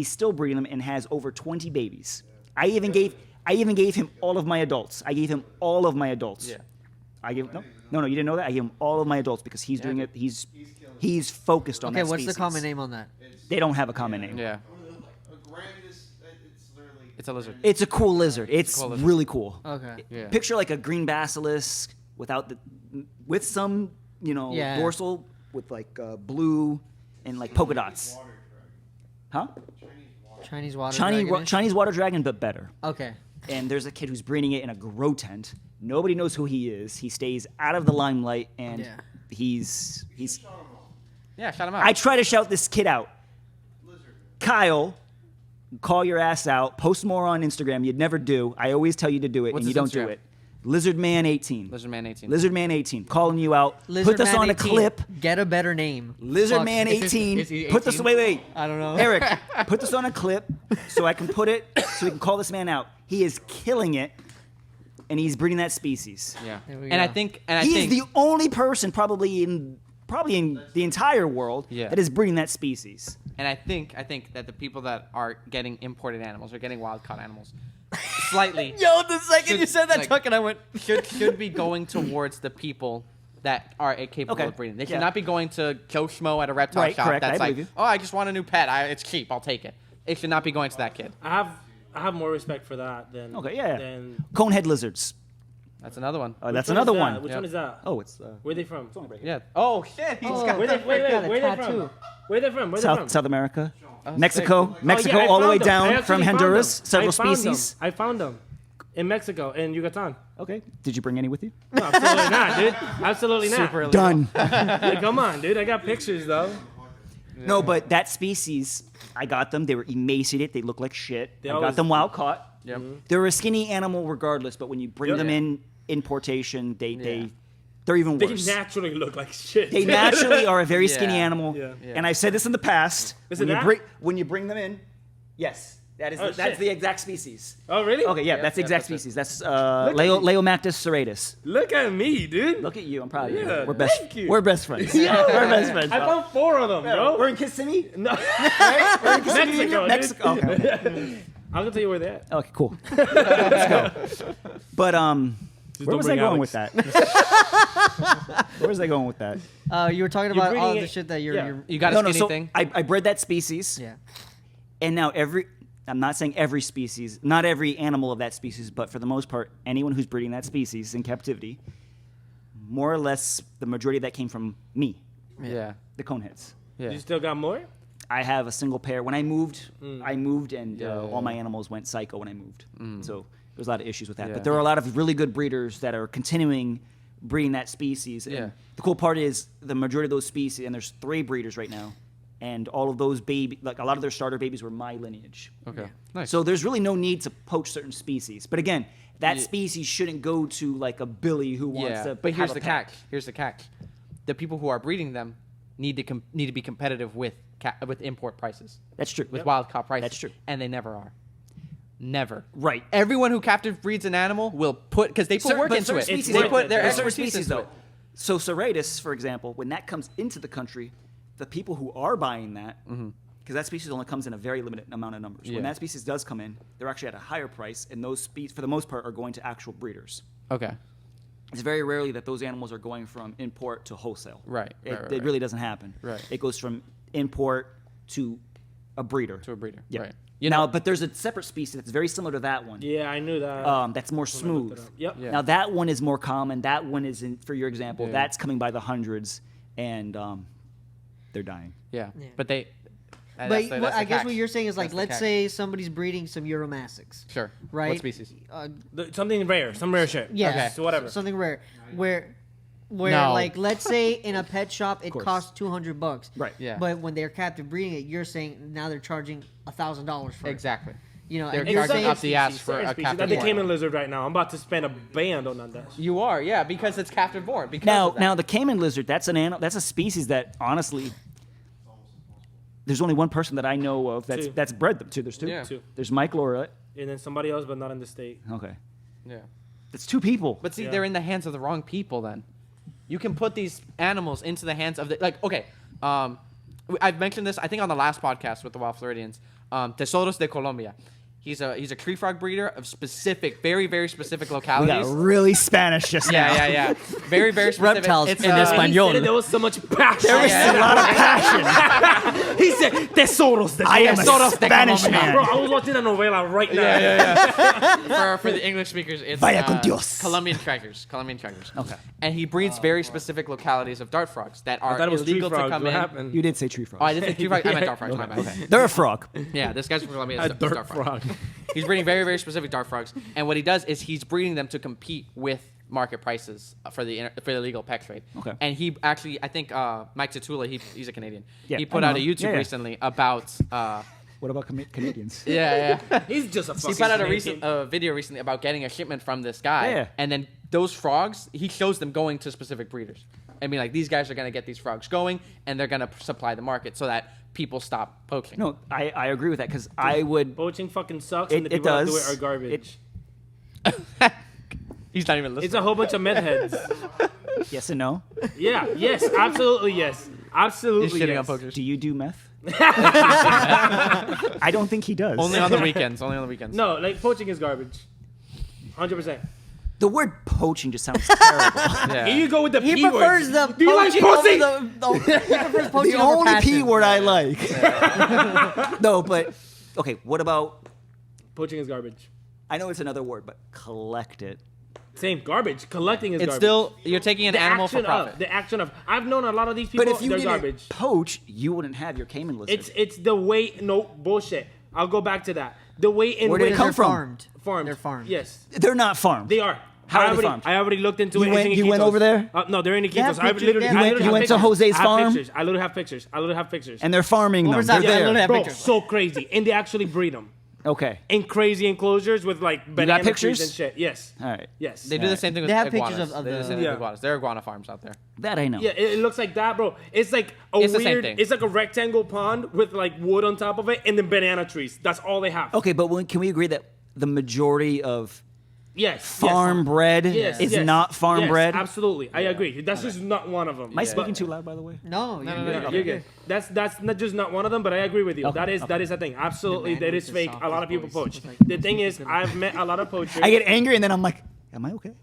still breeding them and has over 20 babies. I even gave him all of my adults. I gave him all of my adults. Yeah. I gave no, you didn't know that. I gave him all of my adults because he's doing it. He's focused on Okay, that what's species. the common name on that? They don't have a common name. Yeah. Grandis, it's literally. It's a lizard. It's a cool lizard. It's cool lizard. really cool. Okay. Yeah. Picture like a green basilisk with some Yeah. dorsal with like blue and like polka dots. Huh? Chinese water Chinese dragon-ish? Chinese water dragon, but better. Okay. and there's a kid who's breeding it in a grow tent. Nobody knows who he is. He stays out of the limelight, and Yeah. he's. Yeah, shout him out. I try to shout this kid out. Lizard. Kyle, call your ass out. Post more on Instagram. You'd never do. I always tell you to do it, What's and you his don't do Instagram? it. Lizardman18. Lizardman18. Lizardman18. Calling you out. Lizard Put this Man on a 18. clip. Get a better name. Lizardman18. Is he Put this 18? wait. I don't know. Eric, put this on a clip so I can put it so we can call this man out. He is killing it, and he's breeding that species. Yeah. There we And I go. think He's the only person probably in the entire world Yeah. that is breeding that species. And I think that the people that are getting imported animals or getting wild caught animals slightly Yo, the second Should- you said that, like- Tuck, and I went. should be going towards the people that are capable Okay. of breeding. They should Yeah. not be going to Joe Schmo at a reptile Right, shop correct. I that's like, believe you. oh, I just want a new pet. It's cheap. I'll take it. It should not be going to that kid. I have more respect for that than Okay, yeah. Than, Conehead lizards. That's another one. Oh, that's Which one is another that? one. Which Yep. one is that? Oh, it's Where they from? Yeah. Oh shit. He just got Where they, That wait, freak got wait, a where they tattoo. from? Where they from? Where they from? South America. Oh, Mexico. sick. Mexico, I all the way found them. I down actually from found Honduras. them. Several I found species. them. I found them in Mexico, in Yucatan. Okay. Did you bring any with you? No, absolutely not, dude. Absolutely not. Super illegal. Done. Yeah, come on, dude. I got pictures though. No, but that species, I got them. They were emaciated. They look like shit. They I always- got them wild caught. Yep. They're a skinny animal regardless, but when you bring Yep. them Yeah. in importation, Yeah. they're even They worse. naturally look like shit. They naturally are a very skinny Yeah. animal. Yeah. Yeah. And I've said this in the past. Is when it you that? when you bring them in, yes, that is Oh, that's shit. the exact species. Oh, really? Okay, yeah, Yep, that's the yep, exact that's it. species. That's at Leomactus serratus. Look at me, dude. Look at you. I'm proud of you. Yeah, We're best. thank you. We're best friends. Yo, We're best friends. I bro. found 4 of them, bro. We're in Kissimmee. No. We're in Kissimmee. Mexico, dude. Mexico. Okay. I'm gonna tell you where they're at. Okay, cool. Let's go. But where don't was I bring going Alex. with that? Where was I going with that? You were talking You're about all breeding the it- shit that you're. yeah. you're You got a No, skinny so thing? I bred that species, yeah. and now I'm not saying every species, not every animal of that species, but for the most part, anyone who's breeding that species in captivity, more or less, the majority of that came from me, Yeah. the coneheads. Yeah. You still got more? I have a single pair. When I moved, and Yeah, all my animals went psycho when I moved. So there's a lot of issues with that. Yeah. But there are a lot of really good breeders that are continuing breeding that species. And Yeah. the cool part is the majority of those species, and there's 3 breeders right now, and all of those like a lot of their starter babies were my lineage. Okay. Nice. So there's really no need to poach certain species. But again, that Yeah. species shouldn't go to like a Billy who wants yeah. to. But here's have the a pet. catch. Here's the catch. The people who are breeding them need to be competitive with import prices, That's true. with wild caught prices. That's true. And they never are. Never. Right. Everyone who captive breeds an animal will put because they put work but into certain it. species They worth put it. their There's certain expertise species into though. it. So serratus, for example, when that comes into the country, the people who are buying that, because that species only comes in a very limited amount of numbers. Yeah. When that species does come in, they're actually at a higher price, and those species, for the most part, are going to actual breeders. Okay. It's very rarely that those animals are going from import to wholesale. Right, It, right, right, it right. really doesn't happen. Right. It goes from import to a breeder. To a breeder. Yeah. Right. Now, but there's a separate species that's very similar to that one. Yeah, I knew that. That's more when I looked smooth. it up. Yep. Yeah. Now that one is more common. That one is, for your example, Yeah. that's coming by the hundreds, and they're dying. Yeah. Yeah. But they. But that's the I guess catch. what you're saying is like, That's the let's catch. say somebody's breeding some Euromassics, Sure. right? What species? Something rare, some rare shit. Yeah, Okay. So whatever. something rare. Where No. like let's say in a pet shop it course. costs $200. Right. Yeah. But when they're captive breeding it, you're saying now they're charging $1,000 for it. Exactly. You know, They're and you're charging saying up the ass for Certain a species. captive That became a born. lizard right now. I'm about to spend a band on that. You are, yeah, because it's captive born. Because Now, of that. now the caiman lizard, that's an animal. That's a species that honestly, there's only one person that I know of Two. that's bred them. There's two. Yeah. Two. There's Mike Laura. And then somebody else, but not in the state. Okay. Yeah. It's 2 people. But see, Yeah. they're in the hands of the wrong people. Then, you can put these animals into the hands of the Okay, I've mentioned this I think on the last podcast with the Wild Floridians. Tesoros de Colombia. He's a tree frog breeder of specific, very very specific we localities. got really Spanish just now. Yeah. Very very specific. Reptiles It's, in Espanol. He said it, there was so much passion. There was a lot of passion. He said, Tesoros de I am a Tesoros de Spanish Colombia." man. Bro, I was watching a novela right now. For the English speakers, it's Vaya con Dios. Colombian treasures. Colombian treasures. Okay. And he breeds very specific localities of dart frogs that I are thought it was tree illegal to frogs. come What in. happened? You did say tree frog. Oh, I didn't say tree frog. I meant dart frogs. My bad. They're a frog. Yeah, this guy's from Colombia. A It's dirt dart frog. frog. He's breeding very, very specific dart frogs. And what he does is he's breeding them to compete with market prices for the legal pet trade. Okay. And he actually, I think Mike Tatula, he's a Canadian. Yeah, he put I out a know. YouTube Yeah. recently about. What about Canadians? Yeah. He's just a fucking He put out Canadian. a video recently about getting a shipment from this guy. Yeah. And then those frogs, he shows them going to specific breeders. I mean, like, these guys are going to get these frogs going, and they're going to supply the market so that people stop poaching. No, I agree with that because I would. Poaching fucking sucks, and the It people that do does. it are garbage. He's not even listening. It's a whole bunch of meth heads. Yes and no. Yeah, yes, absolutely, yes. Absolutely, He's shitting yes. on poachers. Do you do meth? I don't think he does. Only on the weekends. Only on the weekends. No, like, poaching is garbage. 100%. The word poaching just sounds terrible. Yeah. Here you go with the He P prefers word. the Do you like poaching over pussy? he prefers poaching The over only passion. P word I like. No, but okay. What about? Poaching is garbage. I know it's another word, but collect it. Same, garbage. Collecting is It's garbage. still, you're taking an the animal action for profit. of, the action of. I've known a lot of these people, But if you they're didn't garbage. poach, you wouldn't have your caiman lizard. It's the way, no, bullshit. I'll go back to that. The way in Where did it which come They're from? farmed. farmed. They're farmed. Yes, They're not farmed. they are. How are I they already, farmed? I already looked into You it. went- It's in you went Iquitos. over there? No, they're in They have Iquitos. I pictures- literally, they I have literally You have went to pictures. Jose's I have farm? pictures. I literally have pictures. I literally have pictures. And they're farming them. Where's They're that? I literally there. have Bro, pictures. so crazy, and they actually breed them Okay. in crazy enclosures with like banana pictures? trees and shit. Yes, All right. yes. They do the same thing with They have iguanas. pictures of They do the the- same thing Yeah. with iguanas. There are iguana farms out there. That I know. Yeah, it looks like that, bro. It's like a It's the same weird. thing. It's like a rectangle pond with like wood on top of it, and then banana trees. That's all they have. Okay, but can we agree that the majority of Yes. farm bred Yes. is yes, not farm yes, bred? Absolutely, I agree. That's just not one of them. Am I speaking too loud, by the way? No, you're no, good. no, Yeah, Okay. you're good. That's not just not one of them, but I agree with you. Okay, That is a thing. Absolutely, The man that with is the fake. A lot of people softest poach. voice was like- The thing is, I've met a lot of poachers. I get angry and then I'm like, am I okay?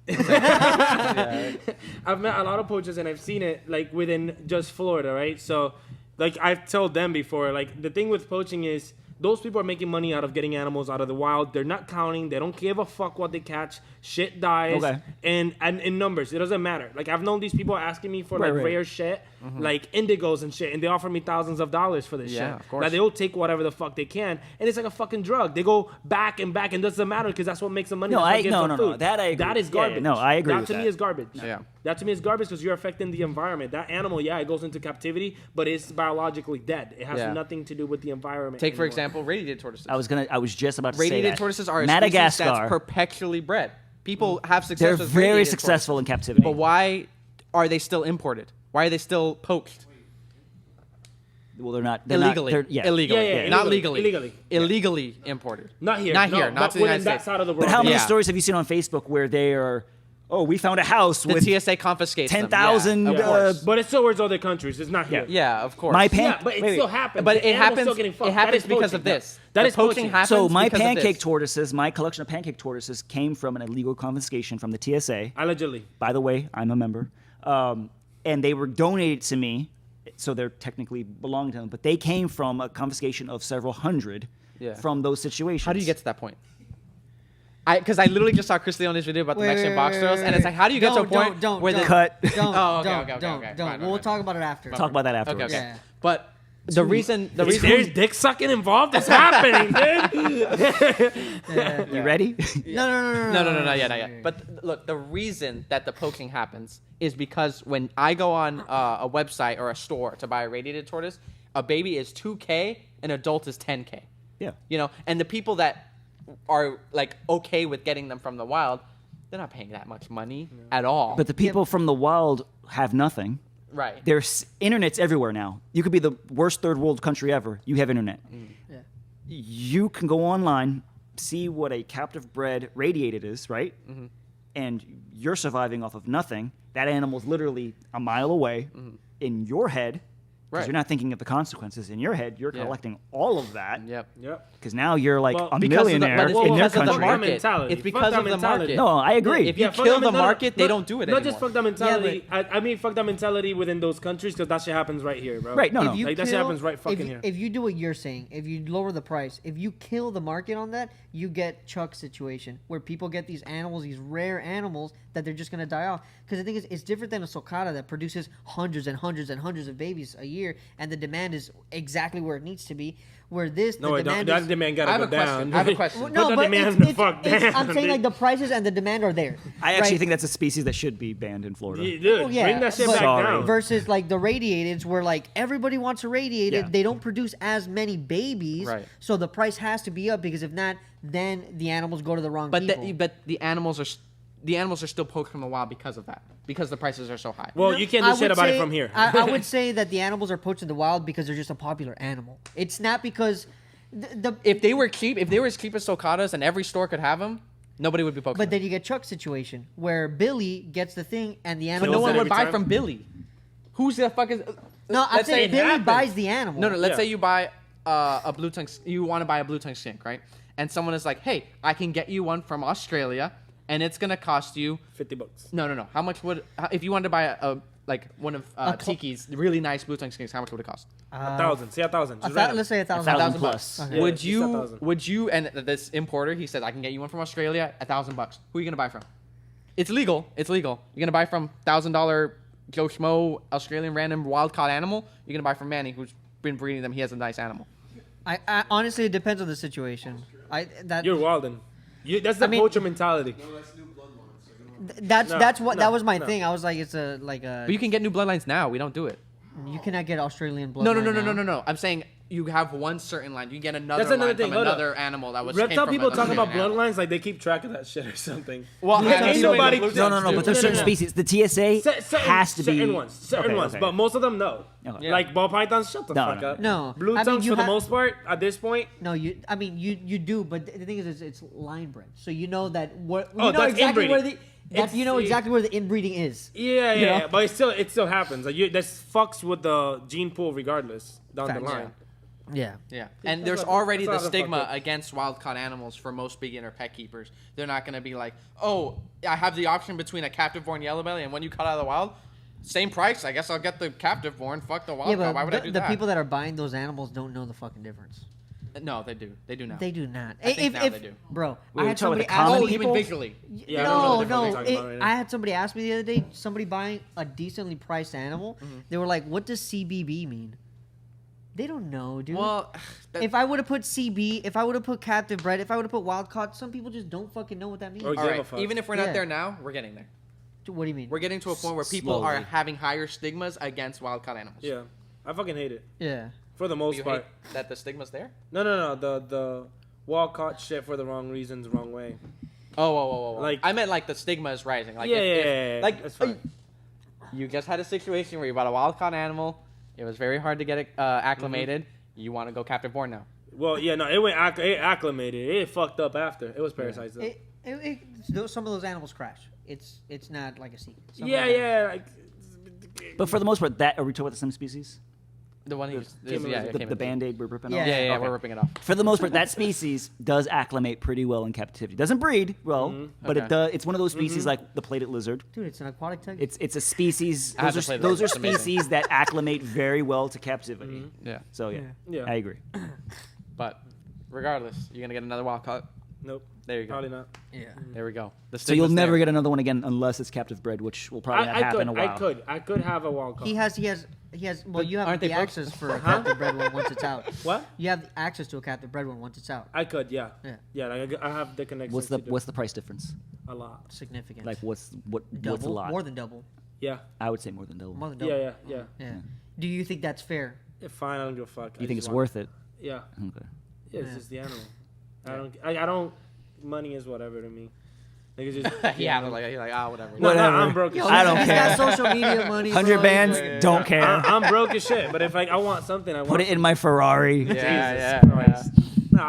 I've met a lot of poachers and I've seen it like within just Florida, right? So, like I've told them before, like the thing with poaching is those people are making money out of getting animals out of the wild. They're not counting. They don't give a fuck what they catch. Shit dies. Okay. And in numbers, it doesn't matter. Like I've known these people asking me for Right, like right. rare shit, like indigos and shit, and they offer me thousands of dollars for this Yeah, shit. of course. Like they'll take whatever the fuck they can, and it's like a fucking drug. They go back and back, and it doesn't matter because that's what makes them money. No, That's what I- gives no, them no, no. food. That I agree. That is Yeah, yeah. garbage. No, I agree That with to me that. is garbage. Yeah. That to me is garbage because you're affecting the environment. That animal, yeah, it goes into captivity, but it's biologically dead. It has Yeah. nothing to do with the environment. Take, for anymore. example, radiated tortoises. I was just about to say Radiated that. tortoises are a species that's Madagascar. perpetually bred. People have success They're with very radiated successful in tortoises. captivity. But why are they still imported? Why are they still poached? Well, they're not. They're Illegally. Not, they're, yeah. Illegally. Yeah, yeah, Not illegally. legally. Illegally imported. Not here. Not no, here. Not but to the within United that States. side of the world. But how many Yeah. stories have you seen on Facebook where they are? Oh, we found a house The with TSA confiscates them. 10,000, Yeah, of Yeah. course. But it's towards other countries. It's not here. Yeah, of course. my Yeah, pan. but it wait, still wait. happens. But The it animal's happens. still getting fucked. It happens That is because of poaching. this. That The is poaching poaching. happens. So my because of pancake this. tortoises, my collection of pancake tortoises came from an illegal confiscation from the TSA. Allegedly. By the way, I'm a member, and they were donated to me, so they're technically belong to them. But they came from a confiscation of several hundred Yeah. from those situations. How do you get to that point? Because I literally just saw Chris Leone's video about the Mexican box turtles, and it's like, how do you get to a point where the Cut. Oh, okay, Don't, okay, don't, okay. don't. Fine, We'll okay. talk about it after. Talk about that Okay, afterwards? okay. Yeah. But the reason Is there's dick sucking involved? It's happening, dude. You ready? No, yeah, not yet. But look, the reason that the poaching happens is because when I go on a website or a store to buy a radiated tortoise, a baby is $2K, an adult is $10K. Yeah. You know, and the people that are like okay with getting them from the wild, they're not paying that much money at all. But the people from the wild have nothing. right. There's internet's everywhere now. You could be the worst third world country ever. You have internet. Yeah. You can go online, see what a captive bred radiated is, right? Mm-hmm. And you're surviving off of nothing. That animal's literally a mile away in your head. Because Right. you're not thinking of the consequences in your head. You're Yeah. collecting all of that. Yep. Yep. Because now you're like Well, a because of the- millionaire but it's in their because of the country. market. mentality. It's Fuck because that of the mentality. market. No, I agree. If you fuck kill that the mentality. market, they don't do it Not anymore. just fuck that mentality. I mean, fuck that mentality within those countries because that shit happens right here, bro. Right, no, no. If you Like, that shit happens right fucking if, here. If you do what you're saying, if you lower the price, if you kill the market on that, you get Chuck's situation where people get these animals, these rare animals that they're just gonna die off. Because the thing is, it's different than a sulcata that produces hundreds and hundreds and hundreds of babies a year. year, and the demand is exactly where it needs to be. Where this, No, the demand that is, demand I gotta have go a question. down. I have a question. Well, Put no, the but demand it's, the fuck down. I'm saying dude. like the prices and the demand are there. I actually right? think that's a species that should be banned in Florida. Dude, Well, yeah, bring that shit but back Sorry. down. Versus like the radiateds, where like everybody wants a radiated, Yeah. they don't produce as many babies, Right. so the price has to be up because if not, then the animals go to the wrong But people. the animals are still poached from the wild because of that. Because the prices are so high. Well, you can't I do shit would about it say- from here. I would say that the animals are poached in the wild because they're just a popular animal. It's not because the If they were cheap, if they were as cheap as sulcatas and every store could have them, nobody would be poaching. but them. then you get Chuck's situation where Billy gets the thing and the But animal. no Kills one it would every buy time. from Billy. Who's the fuck is? No, I'm let's say- saying Billy happens. buys the animal. No, let's Yeah. say you buy a blue tongue. You want to buy a blue tongue skink, right? And someone is like, "Hey, I can get you one from Australia, and it's gonna cost you $50. no. How much would if you wanted to buy one of Tiki's really nice blue tongue skinks? How much would it cost? 1,000. Say 1,000. Just random. Let's say 1,000. 1,000 plus. Okay. Yeah, would just you? 1,000. Would you? And this importer, he said, "I can get you one from Australia, $1,000. Who are you gonna buy from? It's legal. It's legal. You're gonna buy from $1,000 Joe Schmo Australian random wild caught animal. You're gonna buy from Manny, who's been breeding them. He has a nice animal. I honestly, it depends on the situation. You're wildin'. That's the I mean- poacher mentality. No, that's new bloodline. So you don't that's what no, that was my no. thing. I was like, it's a like a. But you can get new bloodlines now. We don't do it. You cannot get Australian blood. No. I'm saying you have one certain line. You can get another That's another line thing, from hold up. another animal that was Reptile came from people an talk about Australian animal. bloodlines like they keep track of that shit or something. Well, Yeah, I'm ain't assuming nobody- the blue No, tongues but do. there's certain species. The TSA has to be certain ones, certain Okay, ones, okay. but most of them no. Okay. Yeah. Like ball pythons, shut the No, fuck no, up. no. Blue I mean, tongues you for the ha- most part at this point. No, you do, but the thing is, it's line bred, so you know that what Oh, you know that's exactly where inbreeding. you know exactly where the inbreeding is. Yeah, You know? yeah, but it still happens. Like that fucks with the gene pool regardless down the Facts. line. Yeah. Yeah, and That's there's not- already that's the not stigma fucked up. against wild-caught animals for most beginner pet keepers. They're not going to be like, oh, I have the option between a captive-born yellow belly and one you cut out of the wild. Same price. I guess I'll get the captive-born. Fuck the Yeah, wild-caught. Why would I but do the that? people that are buying those animals don't know the fucking difference. No, they do. They do now. They do not. I think now they do. Bro, Wait, I we're had talking somebody about the ask common Oh, me. even people? visually. Yeah, I don't know no, what the fuck you're no. talking about right now. I had somebody ask me the other day. Somebody buying a decently priced animal. Mm-hmm. They were like, "What does CBB mean?" They don't know, dude. Well, that, if I would have put CB, if I would have put captive bred, if I would have put wild caught, some people just don't fucking know what that means. Or all give a right. fuck. Even if we're Yeah. not there now, we're getting there. What do you mean? We're getting to a point where people are Slowly. having higher stigmas against wild-caught animals. Yeah, I fucking hate it Yeah. for the most You part. hate that the stigma's there? No. The wall caught shit for the wrong reasons, wrong way. Oh. Like- I meant like the stigma is rising. Like Yeah, if, yeah. like That's fine. you just had a situation where you bought a wild caught animal. It was very hard to get it acclimated. You want to go captive born now. Well, yeah, no, it went it acclimated. It fucked up after. It was parasized though. Some of those animals crash. It's not like a secret. Some Yeah, of them- yeah. Like, But for the most part, are we talking about the same species? The one who's Came in with The Band-Aid we're ripping Yeah. off? Yeah, Okay. we're ripping it off. For the most part, that species does acclimate pretty well in captivity. Doesn't breed well, but Okay. it does. It's one of those species like the plated lizard. Dude, it's an aquatic type. It's a species. I have Those to are, play those are that. It's amazing. species that acclimate very well to captivity. Yeah. So yeah, Yeah. I agree. But regardless, you're gonna get another wild caught. nope, There you go. probably not. Yeah. There we go. The So you'll stigma's never there. get another one again unless it's captive bred, which will probably not happen in a while. I could have a wall caught. He has. Well, you have aren't they the both- access for a captive bred one once it's out. What? You have access to a captive bred one once it's out. I could, yeah. Yeah. Like, I have the connection. What's the price difference? a lot? Significant. Like what's a double, lot? more than double. Yeah, I would say more than double. More than double. yeah. Yeah. Do you think that's fair? Fine, I don't give a fuck. You think it's worth it? Yeah, Okay. yeah. It's Yeah. just the animal. I don't. Money is whatever to me. Like, it's just Yeah, but like, you're like, whatever. No, Whatever. I'm broke. Yo, as I shit. don't he's care. got social media money. 100 bro. bands, He's- don't care. I'm broke as shit. But if like I want something, I want Put it in my Ferrari. Yeah, Jesus Christ. No,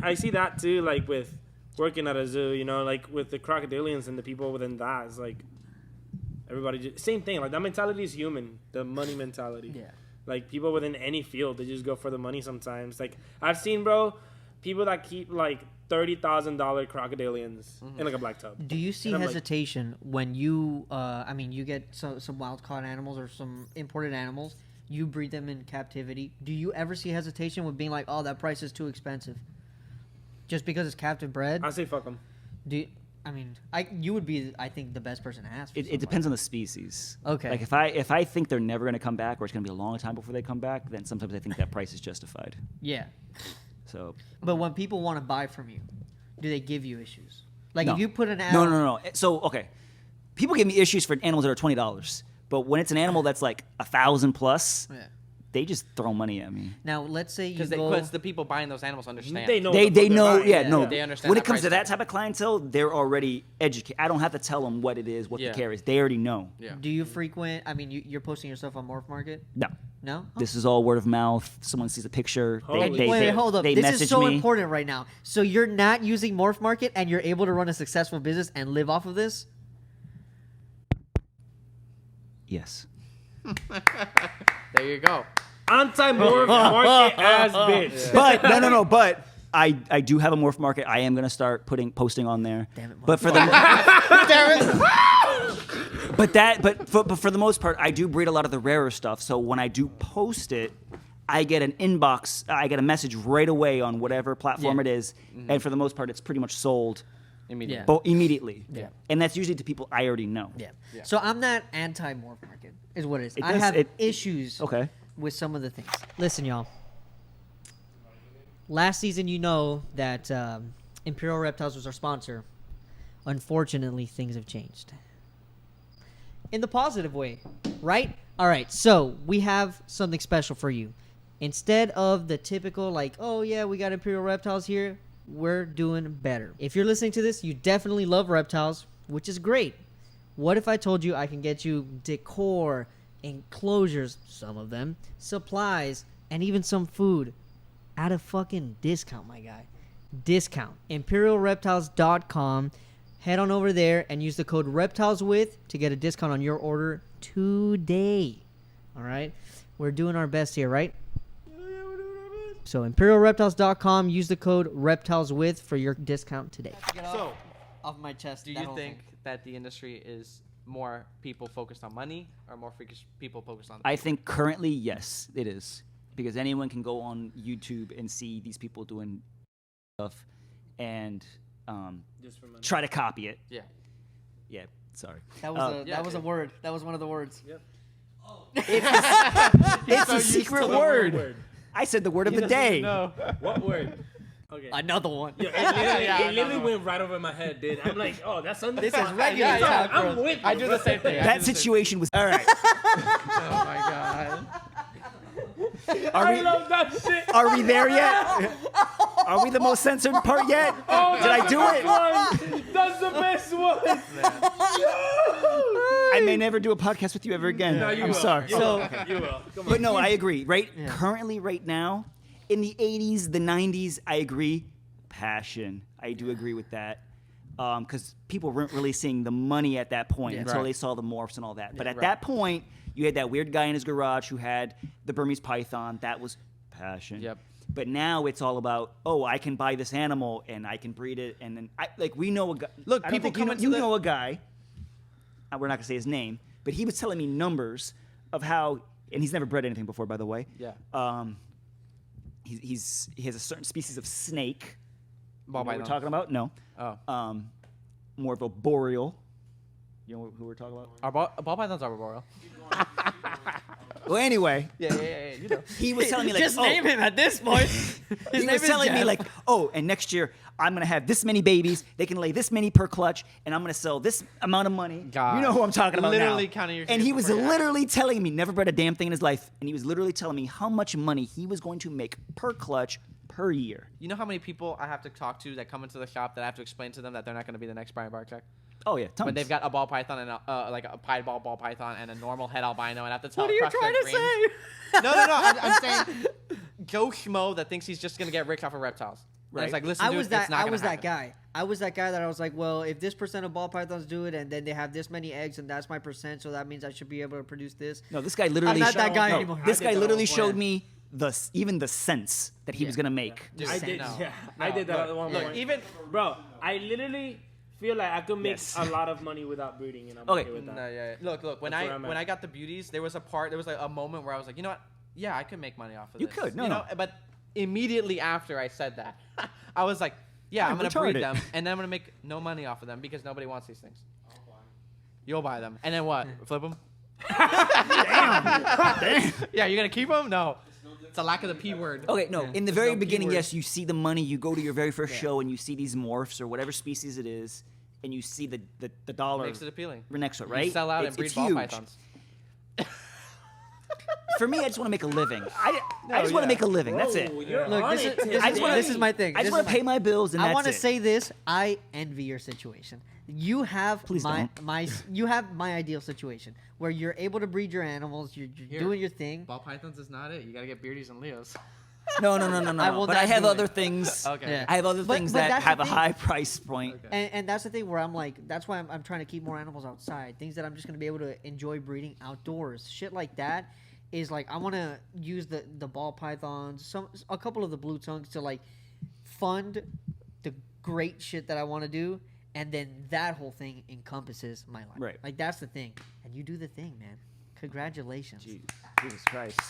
I see that too. Like with working at a zoo, you know, like with the crocodilians and the people within that. It's like everybody same thing. Like that mentality is human. The money mentality. Yeah. Like people within any field, they just go for the money sometimes. Like I've seen, bro, people that keep like $30,000 crocodilians in like a black tub. Do you see And I'm like- hesitation when you, you get some wild caught animals or some imported animals, you breed them in captivity. Do you ever see hesitation with being like, oh, that price is too expensive? Just because it's captive bred? I say fuck them. Do you, I mean, you would be, I think, the best person to ask. It depends on the species. Okay. Like if I think they're never going to come back, or it's going to be a long time before they come back, then sometimes I think that price is justified. Yeah. So. But when people want to buy from you, do they give you issues? Like No. if you put an ad. No. So okay, people give me issues for animals that are $20, but when it's an animal that's like 1,000 plus, Yeah. they just throw money at me. Now let's say you Because go. the people buying those animals understand. They know. They what they're know, buying. yeah, no. They understand When that it comes to price that type of clientele, they're already educated. I don't have to tell them what it is, what Yeah. the care is. They already know. Yeah. Do you frequent? I mean, you're posting yourself on Morph Market. No. No. This is all word of mouth. Someone sees a picture. Holy Wait, hold up. They This message is so me. important right now. So you're not using Morph Market, and you're able to run a successful business and live off of this. Yes. There you go. Anti-morph market ass bitch. But no. But I do have a Morph Market. I am gonna start posting on there. Damn it, But for the but for the most part, I do breed a lot of the rarer stuff. So when I do post it, I get an inbox. I get a message right away on whatever platform Yeah. it is, and for the most part, it's pretty much sold Immediately. Yeah. immediately. Yeah. And that's usually to people I already know. Yeah. So I'm not anti-Morph Market, is what it is. I does- have it- issues Okay. with some of the things. Listen, y'all. Last season, you know that Imperial Reptiles was our sponsor. Unfortunately, things have changed. In the positive way, right? All right, so we have something special for you. Instead of the typical, like, oh, yeah, we got Imperial Reptiles here, we're doing better. If you're listening to this, you definitely love reptiles, which is great. What if I told you I can get you decor, enclosures, some of them, supplies, and even some food at a fucking discount, my guy. Discount. ImperialReptiles.com. Head on over there and use the code REPTILESWITH to get a discount on your order today. All right? We're doing our best here, right? So ImperialReptiles.com. Use the code REPTILESWITH for your discount today. So, Off my chest. do you think that the industry is more people focused on money or more people focused on? I think currently, yes, it is. Because anyone can go on YouTube and see these people doing stuff and Just for money. try to copy it. Yeah. Yeah, sorry. That was yeah, that was a word. That was one of the words. Yep. It's a secret word. I said the word of the day. No. What word? Okay. Another one. Yo, it literally went right over my head, dude. I'm like, oh, that's something. This is regular Yeah, talk, I'm bro. with you. I do the same thing. That situation was all right. Oh my god. I love that shit. Are we there yet? Are we the most censored part yet? Oh, Did I do it? That's the best one. I may never do a podcast with you ever again. No, you I'm will. sorry. You will. You will. Come on. But no, I agree. Currently, right now, in the 80s, the 90s, I agree. Passion. I do agree with that. Because people weren't really seeing the money at that point until Right. they saw the morphs and all that. But at that point, you had that weird guy in his garage who had the Burmese python. That was passion. Yep. But now it's all about, oh, I can buy this animal and I can breed it. And then, we know a guy. Look, I don't people think you come know, into you the- know a guy. We're not going to say his name. But he was telling me numbers of how, and he's never bred anything before, by the way. Yeah. He has a certain species of snake. Ball You know what we're python. talking about? No. Oh. More of a boreal. You know who we're talking about? Our ball python's arboreal. Well, anyway, Yeah. You know. he was telling me like, Just oh, name him at this point. he was telling me like, oh, and next year I'm gonna have this many babies. They can lay this many per clutch, and I'm gonna sell this amount of money. God. You know who I'm talking about Literally now. counting your And he chickens was before you hatch. literally telling me, never bred a damn thing in his life, and he was literally telling me how much money he was going to make per clutch per year. You know how many people I have to talk to that come into the shop that I have to explain to them that they're not going to be the next Brian Barczyk? Oh yeah, tons. When they've got a ball python and like a piebald ball python and a normal head albino and have to tell What are you crush their trying to dreams. say? No. I'm saying Joe Schmo that thinks he's just going to get rich off of reptiles. And it's Right. like, listen, I dude, was it's that. not I gonna was that happen. guy. I was that guy that I was like, well, if this percent of ball pythons do it, and then they have this many eggs, and that's my percent, so that means I should be able to produce this. No, this guy literally. not that guy no, anymore. This I guy did that literally all showed plan. me even the sense that he was gonna make. Dude, I did. no. Yeah, No, I did that look, at one look, point. even Bro, I literally feel like I could make Yes. a lot of money without breeding, and I'm Okay. okay with that. no, yeah. Look. When That's where I'm when at. I got the beauties, there was like a moment where I was like, you know what? Yeah, I could make money off of You this. could. No, you no. know? But immediately after I said that, I was like, Yeah, I'm gonna breed retarded. them, and then I'm gonna make no money off of them because nobody wants these things. You'll buy them, and then what? Flip them? Damn. Yeah, you're gonna keep them? No. It's a lack of the P word. Okay, no. In the very no beginning, keyword. yes, you see the money. You go to your very first show and you see these morphs or whatever species it is, and you see the dollar Makes it appealing. next to it, right? You sell out and breed ball huge. pythons. For me, I just want to make a living. I just want to make a living. That's it. You're Look, on this it is, today. this is my thing. I just want to pay my bills, and I that's want to it. say this. I envy your situation. You have Please don't. you have my ideal situation where you're able to breed your animals. You're doing your thing. Ball pythons is not it. You gotta get beardies and Leos. No. I will But not I have do it. other things. Okay. Yeah. I have other But- things but that that's the have a thing. high price point. Okay. And that's the thing where I'm like, that's why I'm trying to keep more animals outside. Things that I'm just gonna be able to enjoy breeding outdoors. Shit like that is like I want to use the ball pythons, a couple of the blue tongues to like fund the great shit that I want to do, and then that whole thing encompasses my life. Right. Like that's the thing, and you do the thing, man. Congratulations. Jesus Christ.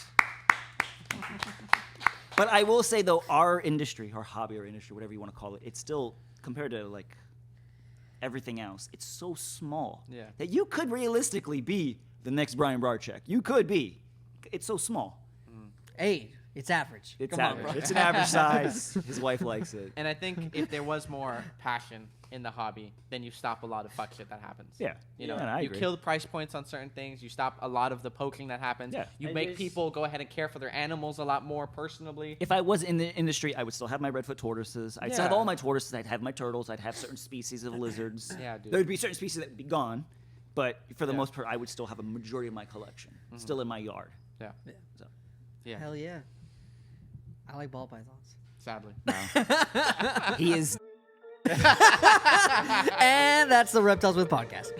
But I will say though, our industry, our hobby or industry, whatever you want to call it, it's still compared to like everything else, it's so small that you could realistically be the next Brian Barczyk. You could be. It's so small. Hey, it's average. It's Come average. on, bro. It's an average size. His wife likes it. And I think if there was more passion in the hobby, then you stop a lot of fuck shit that happens. Yeah. You know, Yeah, I you agree. kill the price points on certain things. You stop a lot of the poking that happens. Yeah. You And make there's- people go ahead and care for their animals a lot more personally. If I was in the industry, I would still have my redfoot tortoises. I'd still have Yeah. all my tortoises. I'd have my turtles. I'd have certain species of lizards. Yeah, dude. There would be certain species that would be gone, but for the Yeah. most part, I would still have a majority of my collection still in my yard. Yeah. So. Yeah. Hell yeah. I like ball pythons. Sadly. He is And that's the Reptiles with Podcast.